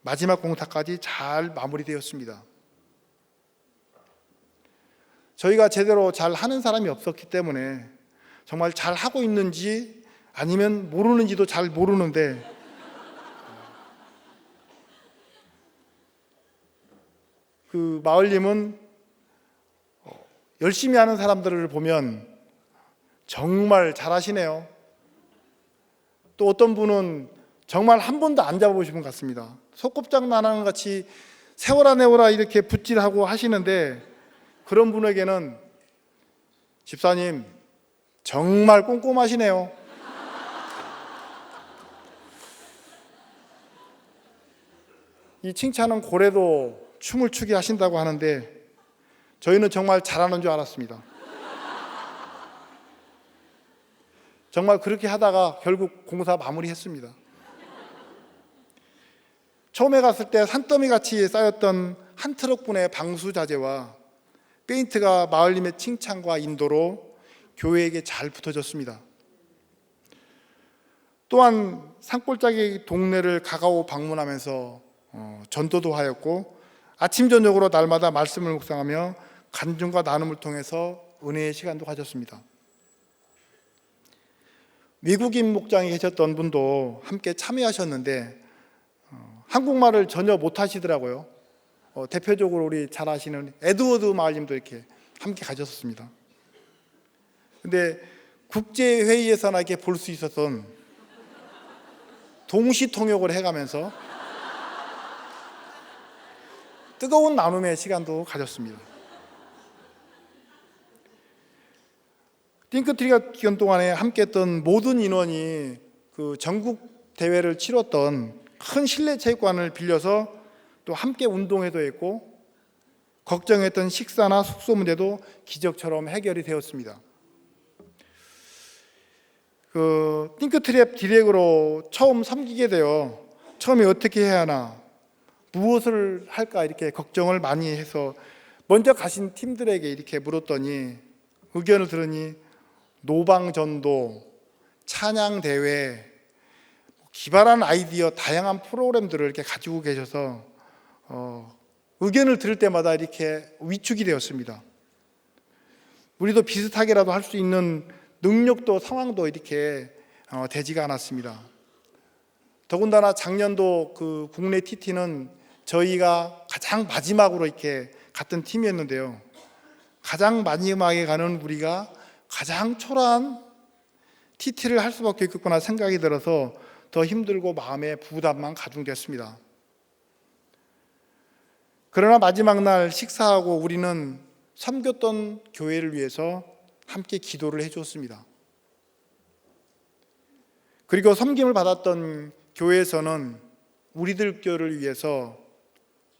마지막 공사까지 잘 마무리되었습니다. 저희가 제대로 잘 하는 사람이 없었기 때문에 정말 잘 하고 있는지 아니면 모르는지도 잘 모르는데 그 마을님은 열심히 하는 사람들을 보면 정말 잘하시네요. 또 어떤 분은 정말 한 번도 안 잡아보신 분 같습니다. 소꿉장난하는 같이 세워라 내워라 이렇게 붓질하고 하시는데 그런 분에게는 집사님 정말 꼼꼼하시네요. 이 칭찬은 고래도 춤을 추게 하신다고 하는데 저희는 정말 잘하는 줄 알았습니다. 정말 그렇게 하다가 결국 공사 마무리했습니다. 처음에 갔을 때 산더미같이 쌓였던 한 트럭분의 방수 자재와 페인트가 마을님의 칭찬과 인도로 교회에게 잘 붙어졌습니다. 또한 산골짜기 동네를 가가오 방문하면서 전도도 하였고 아침 저녁으로 날마다 말씀을 묵상하며 간증과 나눔을 통해서 은혜의 시간도 가졌습니다. 외국인 목장에 계셨던 분도 함께 참여하셨는데 한국말을 전혀 못하시더라고요. 대표적으로 우리 잘 아시는 에드워드 마을님도 이렇게 함께 가셨습니다. 근데 국제 회의에서나 이렇게 볼 수 있었던 동시 통역을 해가면서 뜨거운 나눔의 시간도 가졌습니다. 띵크트리가 기간 동안에 함께했던 모든 인원이 그 전국 대회를 치렀던 큰 실내 체육관을 빌려서 또 함께 운동회도 했고 걱정했던 식사나 숙소 문제도 기적처럼 해결이 되었습니다. 그 띵크트랩 디렉으로 처음 섬기게 되어 처음에 어떻게 해야 하나, 무엇을 할까 이렇게 걱정을 많이 해서 먼저 가신 팀들에게 이렇게 물었더니 의견을 들으니 노방전도, 찬양대회, 기발한 아이디어, 다양한 프로그램들을 이렇게 가지고 계셔서 의견을 들을 때마다 이렇게 위축이 되었습니다. 우리도 비슷하게라도 할 수 있는 능력도 상황도 이렇게 되지가 않았습니다. 더군다나 작년도 그 국내 TT는 저희가 가장 마지막으로 이렇게 갔던 팀이었는데요. 가장 마지막에 가는 우리가 가장 초라한 TT를 할 수밖에 없겠구나 생각이 들어서 더 힘들고 마음에 부담만 가중됐습니다. 그러나 마지막 날 식사하고 우리는 섬겼던 교회를 위해서 함께 기도를 해주었습니다. 그리고 섬김을 받았던 교회에서는 우리들 교회를 위해서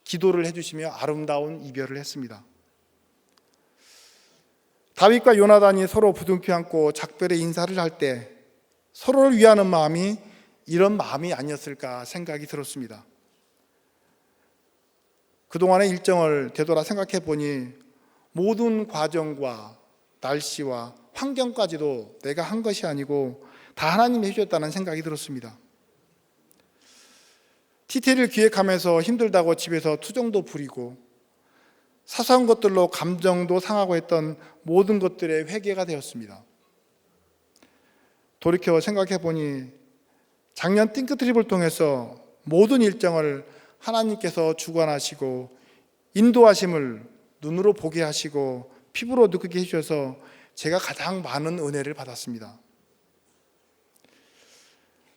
기도를 해주시며 아름다운 이별을 했습니다. 다윗과 요나단이 서로 부둥켜 안고 작별의 인사를 할 때 서로를 위하는 마음이 이런 마음이 아니었을까 생각이 들었습니다. 그동안의 일정을 되돌아 생각해 보니 모든 과정과 날씨와 환경까지도 내가 한 것이 아니고 다 하나님이 해주셨다는 생각이 들었습니다. TT를 기획하면서 힘들다고 집에서 투정도 부리고 사소한 것들로 감정도 상하고 했던 모든 것들의 회개가 되었습니다. 돌이켜 생각해 보니 작년 띵크트립을 통해서 모든 일정을 하나님께서 주관하시고 인도하심을 눈으로 보게 하시고 피부로 느끼게 해주셔서 제가 가장 많은 은혜를 받았습니다.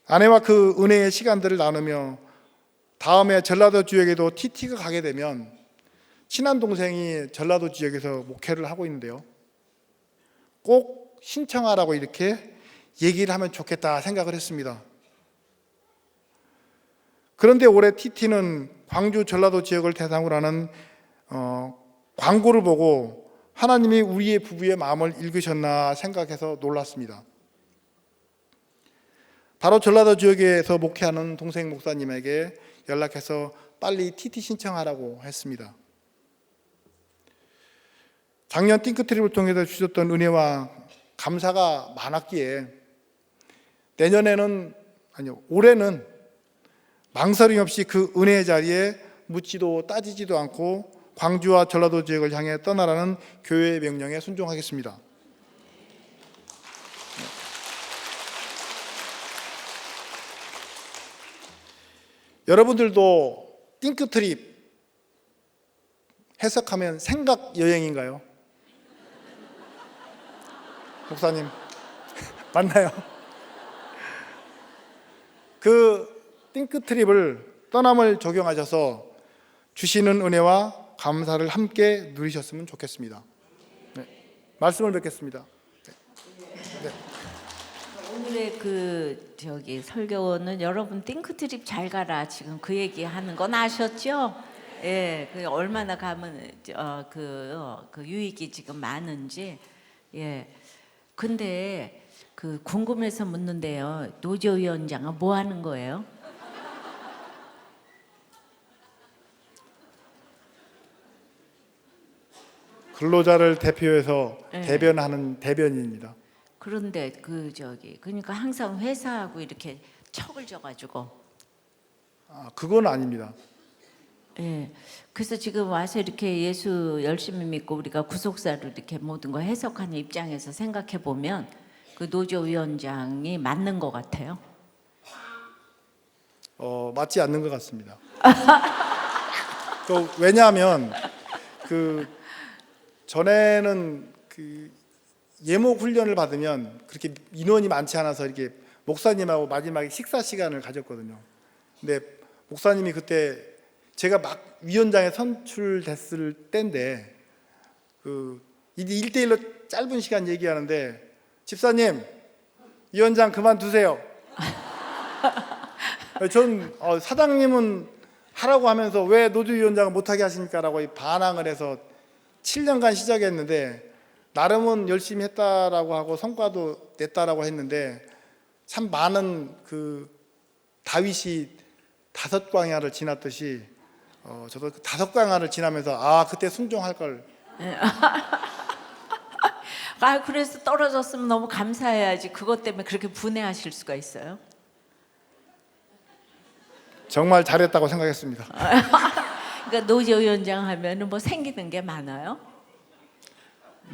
아내와 그 은혜의 시간들을 나누며 다음에 전라도 지역에도 TT가 가게 되면 친한 동생이 전라도 지역에서 목회를 하고 있는데요. 꼭 신청하라고 이렇게 얘기를 하면 좋겠다 생각을 했습니다. 그런데 올해 TT는 광주 전라도 지역을 대상으로 하는 광고를 보고 하나님이 우리의 부부의 마음을 읽으셨나 생각해서 놀랐습니다. 바로 전라도 지역에서 목회하는 동생 목사님에게 연락해서 빨리 TT 신청하라고 했습니다. 작년 띵크트립을 통해서 주셨던 은혜와 감사가 많았기에 올해는 망설임 없이 그 은혜의 자리에 묻지도 따지지도 않고 광주와 전라도 지역을 향해 떠나라는 교회의 명령에 순종하겠습니다. 여러분들도 띵크트립 해석하면 생각 여행인가요? 목사님 맞나요? 그 띵크트립을 떠남을 적용하셔서 주시는 은혜와 감사를 함께 누리셨으면 좋겠습니다. 네. 말씀을 뵙겠습니다. 네. 오늘의 설교는 여러분 띵크트립 잘 가라 지금 그 얘기 하는 건 아셨죠? 예, 그 얼마나 가면 그 유익이 지금 많은지. 예. 근데 그 궁금해서 묻는데요. 노조위원장은 뭐 하는 거예요? 근로자를 대표해서 네. 대변하는 대변인입니다. 그런데 그러니까 항상 회사하고 이렇게 척을 져가지고. 그건 아닙니다. 예. 그래서 지금 와서 이렇게 예수 열심히 믿고 우리가 구속사를 이렇게 모든 거 해석하는 입장에서 생각해 보면 그 노조위원장이 맞는 것 같아요. 맞지 않는 것 같습니다. 왜냐하면 전에는 예목 훈련을 받으면 그렇게 인원이 많지 않아서 이렇게 목사님하고 마지막에 식사 시간을 가졌거든요. 근데 목사님이 그때 제가 막 위원장에 선출됐을 때인데 그 1대1로 짧은 시간 얘기하는데 집사님 위원장 그만두세요. 전 사장님은 하라고 하면서 왜 노조위원장을 못하게 하십니까? 라고 반항을 해서 7년간 시작했는데 나름은 열심히 했다라고 하고 성과도 냈다라고 했는데 참 많은 그 다윗이 5광야를 지났듯이 저도 그 5광야를 지나면서 그때 순종할 걸. 그래서 떨어졌으면 너무 감사해야지. 그것 때문에 그렇게 분해하실 수가 있어요? 정말 잘했다고 생각했습니다. 그러니까 노조위원장 하면은 뭐 생기는 게 많아요?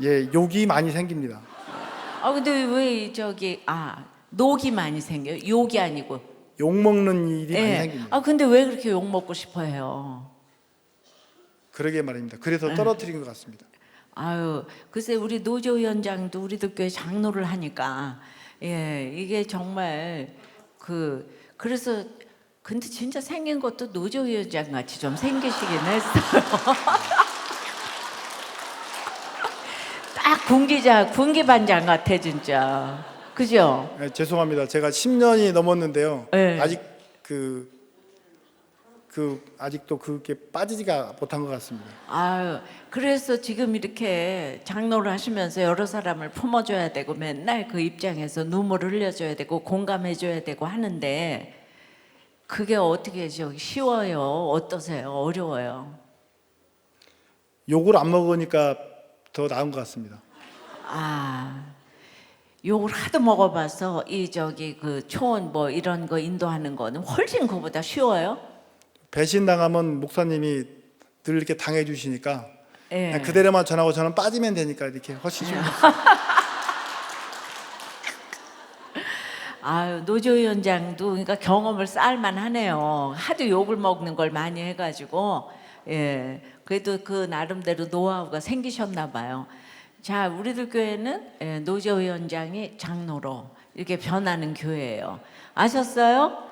예, 욕이 많이 생깁니다. 근데 왜 녹이 많이 생겨요? 욕이 아니고. 욕 먹는 일이 많이 예. 생깁니다. 근데 왜 그렇게 욕 먹고 싶어해요? 그러게 말입니다. 그래서 떨어뜨린 것 같습니다. 글쎄 우리 노조위원장도 우리들 교회 장로를 하니까 이게 정말 그래서 근데 진짜 생긴 것도 노조위원장 같이 좀 생기시긴 했어요. 딱 군기반장 같아 진짜. 그죠? 네, 죄송합니다. 제가 10년이 넘었는데요. 네. 아직 아직도 그게 빠지지가 못한 것 같습니다. 그래서 지금 이렇게 장로를 하시면서 여러 사람을 품어줘야 되고 맨날 그 입장에서 눈물을 흘려줘야 되고 공감해줘야 되고 하는데 그게 어떻게 쉬워요? 어떠세요? 어려워요? 욕을 안 먹으니까 더 나은 것 같습니다. 욕을 하도 먹어봐서 그 초원 뭐 이런 거 인도하는 거는 훨씬 그보다 쉬워요? 배신당하면 목사님이 늘 이렇게 당해 주시니까 그냥 그대로만 전하고 저는 빠지면 되니까 이렇게 훨씬 쉬운 것 같습니다. 노조위원장도 그러니까 경험을 쌓을만 하네요. 하도 욕을 먹는 걸 많이 해가지고 그래도 그 나름대로 노하우가 생기셨나 봐요. 자, 우리들 교회는 노조위원장이 장로로 이렇게 변하는 교회예요. 아셨어요?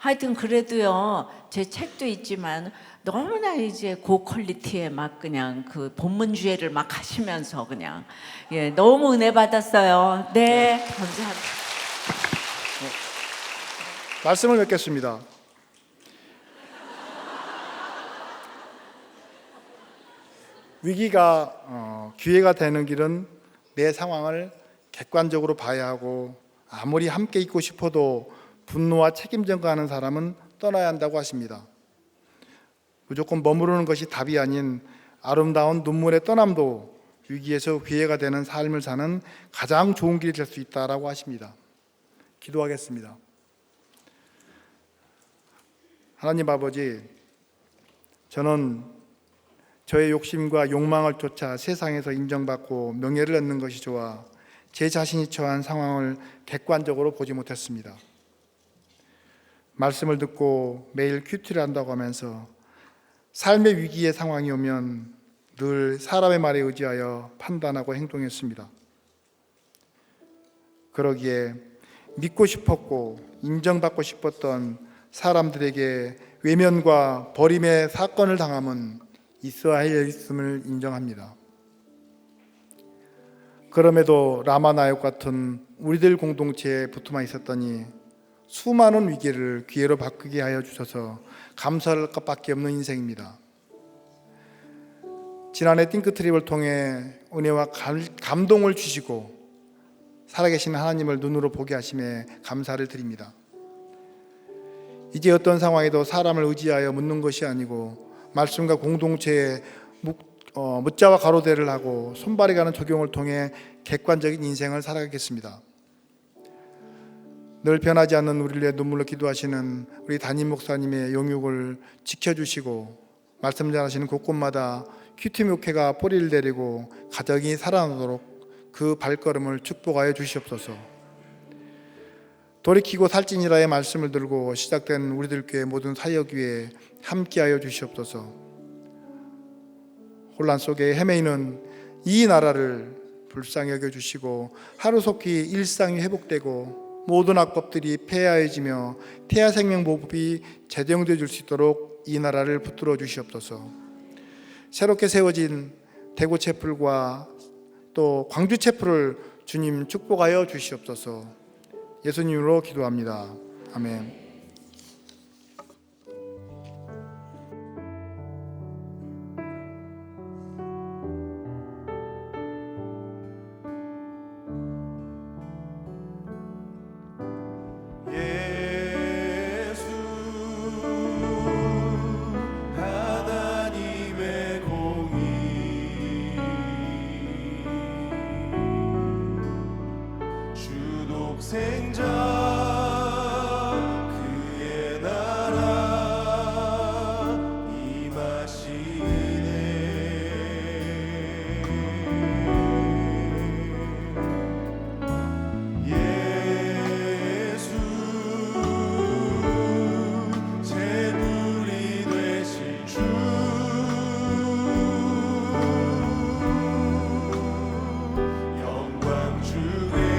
하여튼 그래도요. 제 책도 있지만 너무나 이제 고퀄리티에 막 그냥 그 본문주의를 막 하시면서 그냥 너무 은혜 받았어요. 네, 감사합니다. 말씀을 맺겠습니다. 위기가 기회가 되는 길은 내 상황을 객관적으로 봐야 하고 아무리 함께 있고 싶어도 분노와 책임 전가하는 사람은 떠나야 한다고 하십니다. 무조건 머무르는 것이 답이 아닌 아름다운 눈물의 떠남도 위기에서 기회가 되는 삶을 사는 가장 좋은 길이 될 수 있다라고 하십니다. 기도하겠습니다. 하나님 아버지, 저는 저의 욕심과 욕망을 쫓아 세상에서 인정받고 명예를 얻는 것이 좋아 제 자신이 처한 상황을 객관적으로 보지 못했습니다. 말씀을 듣고 매일 큐티를 한다고 하면서 삶의 위기의 상황이 오면 늘 사람의 말에 의지하여 판단하고 행동했습니다. 그러기에 믿고 싶었고 인정받고 싶었던 사람들에게 외면과 버림의 사건을 당함은 있어야 할 일임을 인정합니다. 그럼에도 라마나역 같은 우리들 공동체에 붙어만 있었더니 수많은 위기를 기회로 바꾸게 하여 주셔서 감사할 것밖에 없는 인생입니다. 지난해 띵크트립을 통해 은혜와 감동을 주시고 살아계신 하나님을 눈으로 보게 하심에 감사를 드립니다. 이제 어떤 상황에도 사람을 의지하여 묻는 것이 아니고 말씀과 공동체에 묻자와 가로대를 하고 손발이 가는 적용을 통해 객관적인 인생을 살아가겠습니다. 늘 변하지 않는 우리를 위해 눈물로 기도하시는 우리 담임 목사님의 영육을 지켜주시고 말씀 전하시는 곳곳마다 큐티 목회가 뿌리를 내리고 가정이 살아나도록 그 발걸음을 축복하여 주시옵소서. 돌이키고 살찌니라의 말씀을 들고 시작된 우리들 교회 모든 사역 위에 함께하여 주시옵소서. 혼란 속에 헤매이는 이 나라를 불쌍히 여겨주시고 하루속히 일상이 회복되고 모든 악법들이 폐하해지며 태아생명보급이 제정되어 줄 수 있도록 이 나라를 붙들어 주시옵소서. 새롭게 세워진 대구 채플과 또 광주 채플을 주님 축복하여 주시옵소서. 예수님으로 기도합니다. 아멘. 생자 그의 나라 임하시네. 예수 재물이 되신 주 영광 주에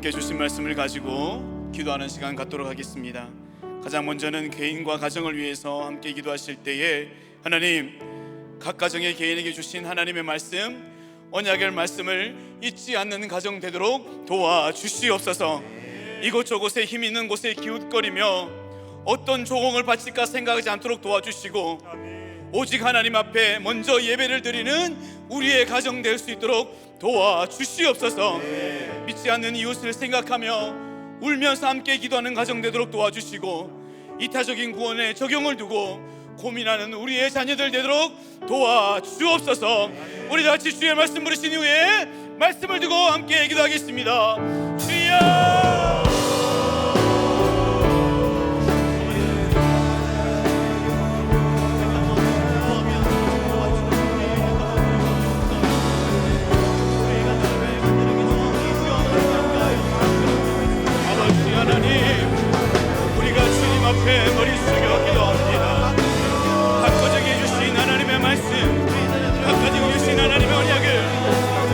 주신 말씀을 가지고 기도하는 시간 갖도록 하겠습니다. 가장 먼저는 개인과 가정을 위해서 함께 기도하실 때에 하나님, 각 가정의 개인에게 주신 하나님의 말씀, 언약의 말씀을 잊지 않는 가정 되도록 도와주시옵소서. 이곳저곳에 힘 있는 곳에 기웃거리며 어떤 조공을 바칠까 생각하지 않도록 도와주시고, 오직 하나님 앞에 먼저 예배를 드리는 우리의 가정 될 수 있도록 도와주시옵소서. 믿지 않는 이웃을 생각하며 울면서 함께 기도하는 가정 되도록 도와주시고, 이타적인 구원에 적용을 두고 고민하는 우리의 자녀들 되도록 도와주옵소서. 우리 다 같이 주의 말씀 부르신 이후에 말씀을 두고 함께 기도하겠습니다. 주여! 앞에 머리 숙여 기도합니다. 각 가정에 주신 하나님의 말씀, 각 가정에 주신 하나님의 언약을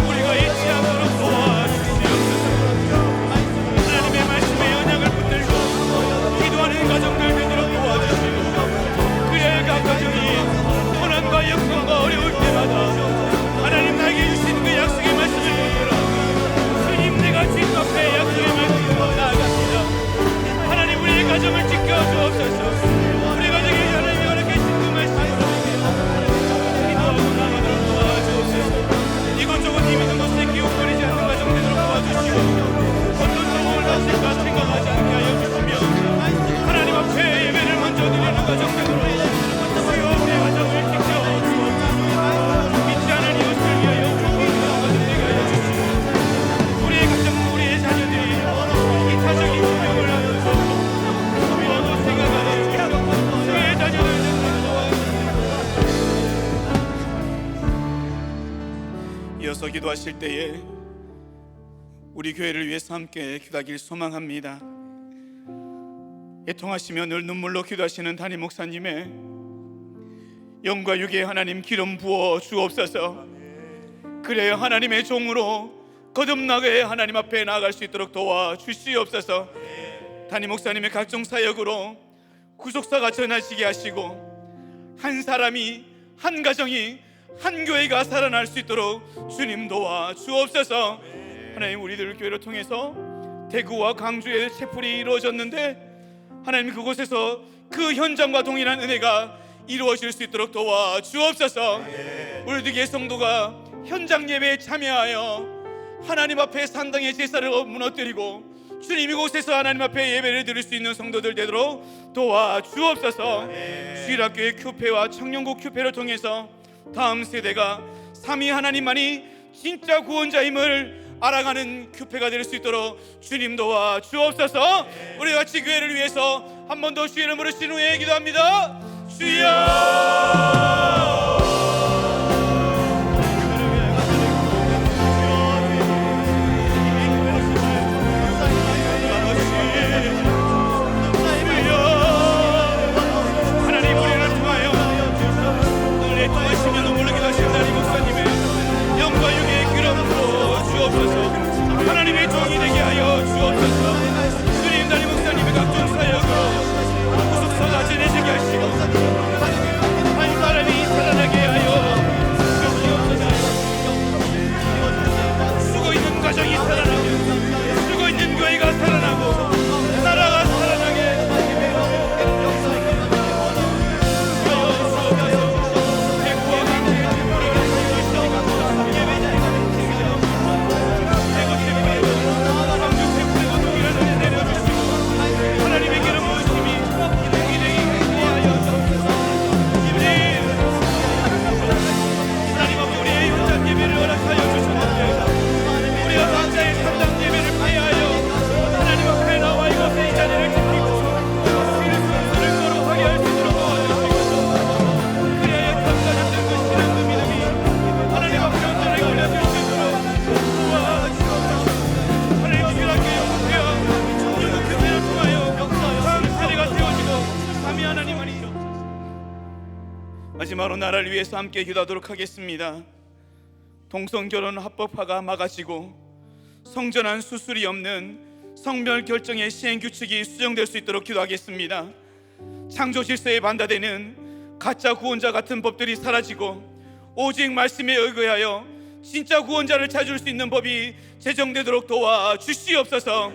우리가 잊지 않도록 도와주시옵소서. 서서 기도하실 때에 우리 교회를 위해서 함께 기도하길 소망합니다. 애통하시며 늘 눈물로 기도하시는 담임 목사님의 영과 육의 하나님 기름 부어 주옵소서. 그래야 하나님의 종으로 거듭나게 하나님 앞에 나아갈 수 있도록 도와 주시옵소서. 담임 목사님의 각종 사역으로 구속사가 전하시게 하시고 한 사람이, 한 가정이, 한 교회가 살아날 수 있도록 주님 도와 주옵소서. 하나님, 우리들 교회를 통해서 대구와 광주에 채플이 이루어졌는데 하나님 그곳에서 그 현장과 동일한 은혜가 이루어질 수 있도록 도와 주옵소서. 우리들 교회 성도가 현장 예배에 참여하여 하나님 앞에 산당의 제사를 무너뜨리고 주님 이곳에서 하나님 앞에 예배를 드릴 수 있는 성도들 되도록 도와 주옵소서. 주일학교의 큐페와 청년국 큐페를 통해서 다음 세대가 삼위 하나님만이 진짜 구원자임을 알아가는 큐페가 될 수 있도록 주님 도와 주옵소서. 우리 같이 교회를 위해서 한 번 더 주의 이름으로 신우에 기도합니다. 주여. 하나님의 종이 되게 하여 주옵소서. 주님, 담임 목사님의 각종 사역으로 구속사가 전해지게 하시고 한 사람이 살아나게 하여 주옵소서. 쓰고 있는 가정이 살아나고 쓰고 있는 교회가 살아나고 나라가 살아나게 대구와 강주의 하나님의 기름 부으심이 여기 되게 하여 주옵소서. 하나님 앞에 우리의 현장 예배를 허락하여 주시옵소서. 우리가 각자의 현장 예배를 폐하여 하나님 앞에 나와 이곳에 이 자리를 지키고 주의 순서를 거룩하게 할 수 있도록 도와주시옵소서. 그리하여 감사는 그 신앙 그 믿음이 하나님 앞에 온전하게 올려질 수 있도록 도와주시옵소서. 하나님 주일학교의 목회와 영국 교회를 통하여 다음 세대가 세워지고 삼위 하나님만이 마지막으로 나라를 위해서 함께 기도하도록 하겠습니다. 동성결혼 합법화가 막아지고 성전환 수술이 없는 성별 결정의 시행 규칙이 수정될 수 있도록 기도하겠습니다. 창조 질서에 반대되는 가짜 구원자 같은 법들이 사라지고 오직 말씀에 의거하여 진짜 구원자를 찾을 수 있는 법이 제정되도록 도와 주시옵소서.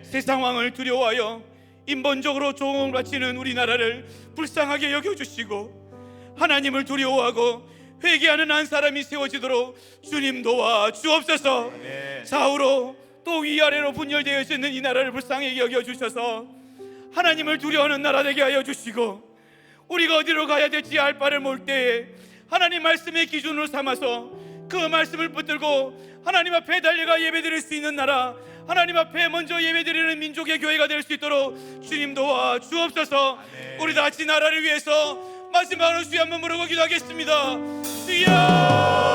세상 왕을 두려워하여 인본적으로 조공을 바치는 우리나라를 불쌍하게 여겨주시고 하나님을 두려워하고 회개하는 한 사람이 세워지도록 주님 도와 주옵소서. 좌우로 또 위아래로 분열되어 있는 이 나라를 불쌍하게 여겨주셔서 하나님을 두려워하는 나라 되게 하여 주시고 우리가 어디로 가야 될지 알 바를 모를 때에 하나님 말씀의 기준으로 삼아서 그 말씀을 붙들고 하나님 앞에 달려가 예배드릴 수 있는 나라, 하나님 앞에 먼저 예배드리는 민족의 교회가 될 수 있도록 주님 도와 주옵소서. 우리 다 같이 나라를 위해서 마지막으로 주여 한번 부르고 기도하겠습니다. 주여.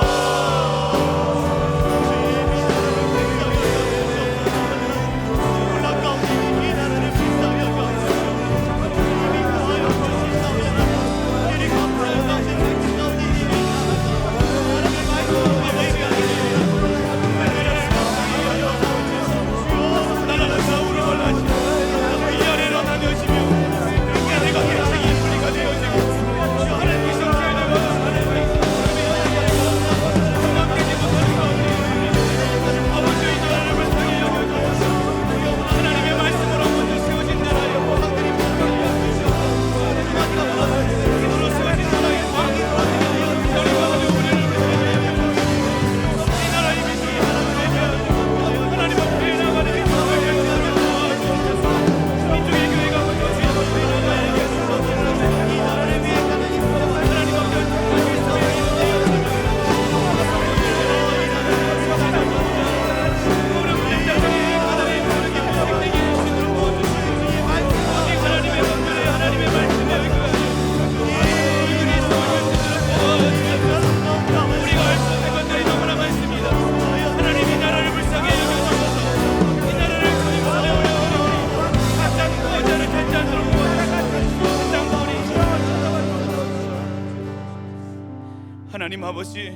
하나님 아버지,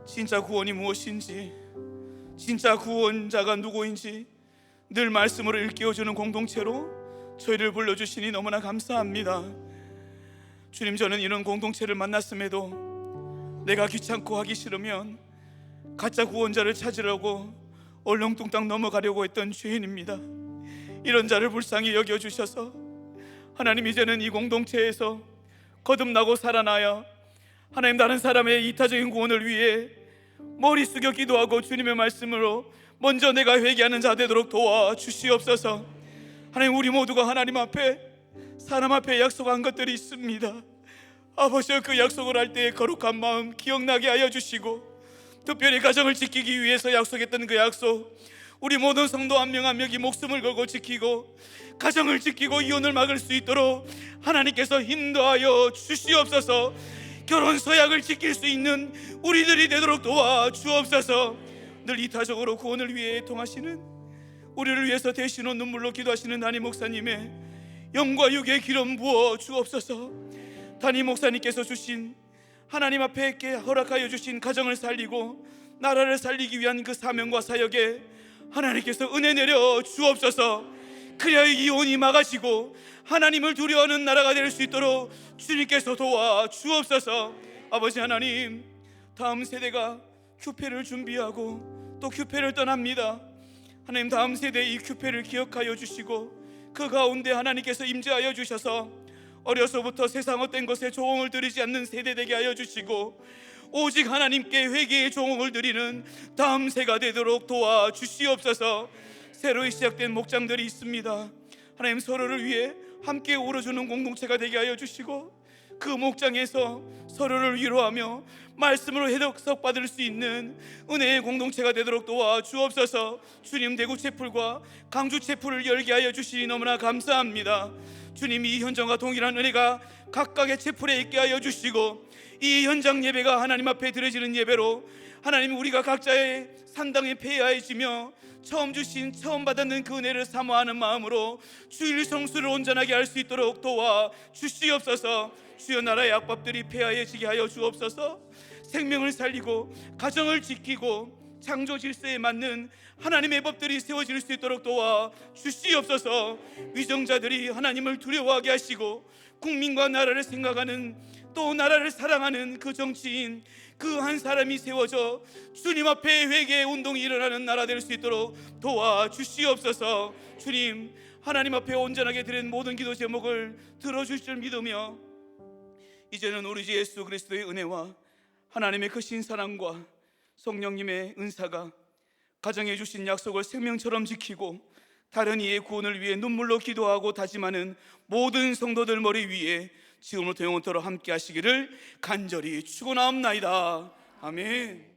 진짜 구원이 무엇인지, 진짜 구원자가 누구인지 늘 말씀으로 일깨워주는 공동체로 저희를 불러주시니 너무나 감사합니다. 주님, 저는 이런 공동체를 만났음에도 내가 귀찮고 하기 싫으면 가짜 구원자를 찾으려고 얼렁뚱땅 넘어가려고 했던 죄인입니다. 이런 자를 불쌍히 여겨주셔서 하나님, 이제는 이 공동체에서 거듭나고 살아나야 하나님, 다른 사람의 이타적인 구원을 위해 머리 숙여 기도하고 주님의 말씀으로 먼저 내가 회개하는 자 되도록 도와주시옵소서. 하나님, 우리 모두가 하나님 앞에, 사람 앞에 약속한 것들이 있습니다. 아버지여, 그 약속을 할 때의 거룩한 마음 기억나게 하여 주시고, 특별히 가정을 지키기 위해서 약속했던 그 약속, 우리 모든 성도 한 명 한 명이 목숨을 걸고 지키고 가정을 지키고 이혼을 막을 수 있도록 하나님께서 인도하여 주시옵소서. 결혼 서약을 지킬 수 있는 우리들이 되도록 도와주옵소서. 늘 이타적으로 구원을 위해 통하시는, 우리를 위해서 대신로 눈물로 기도하시는 담임 목사님의 영과 육의 기름 부어 주옵소서. 담임 목사님께서 주신, 하나님 앞에 허락하여 주신 가정을 살리고 나라를 살리기 위한 그 사명과 사역에 하나님께서 은혜 내려 주옵소서. 그래야 이혼이 막아지고 하나님을 두려워하는 나라가 될 수 있도록 주님께서 도와 주옵소서. 아버지 하나님, 다음 세대가 큐페를 준비하고 또 큐페를 떠납니다. 하나님, 다음 세대의 이 큐페를 기억하여 주시고 그 가운데 하나님께서 임재하여 주셔서 어려서부터 세상 헛된 것에 조언을 들이지 않는 세대 되게 하여 주시고 오직 하나님께 회개의 조언을 드리는 다음 세가 되도록 도와주시옵소서. 새로 시작된 목장들이 있습니다. 하나님, 서로를 위해 함께 울어주는 공동체가 되게 하여 주시고 그 목장에서 서로를 위로하며 말씀으로 해석받을 수 있는 은혜의 공동체가 되도록 도와주옵소서. 주님, 대구 채플과 강주 채플을 열게 하여 주시니 너무나 감사합니다. 주님, 이 현장과 동일한 은혜가 각각의 채플에 있게 하여 주시고 이 현장 예배가 하나님 앞에 드려지는 예배로 하나님, 우리가 각자의 산당에 폐하해지며 처음 받았는 그 은혜를 사모하는 마음으로 주일 성수를 온전하게 할 수 있도록 도와 주시옵소서. 주여, 나라의 악법들이 폐하해지게 하여 주옵소서. 생명을 살리고 가정을 지키고 창조 질서에 맞는 하나님의 법들이 세워질 수 있도록 도와 주시옵소서. 위정자들이 하나님을 두려워하게 하시고 국민과 나라를 생각하는, 또 나라를 사랑하는 그 정치인 그 한 사람이 세워져 주님 앞에 회개의 운동이 일어나는 나라 될 수 있도록 도와주시옵소서. 주님, 하나님 앞에 온전하게 드린 모든 기도 제목을 들어주실 줄 믿으며 이제는 우리 주 예수 그리스도의 은혜와 하나님의 크신 사랑과 성령님의 은사가 가정해 주신 약속을 생명처럼 지키고 다른 이의 구원을 위해 눈물로 기도하고 다짐하는 모든 성도들 머리 위에 지금부터 영원토록 함께 하시기를 간절히 축원하옵나이다. 아멘.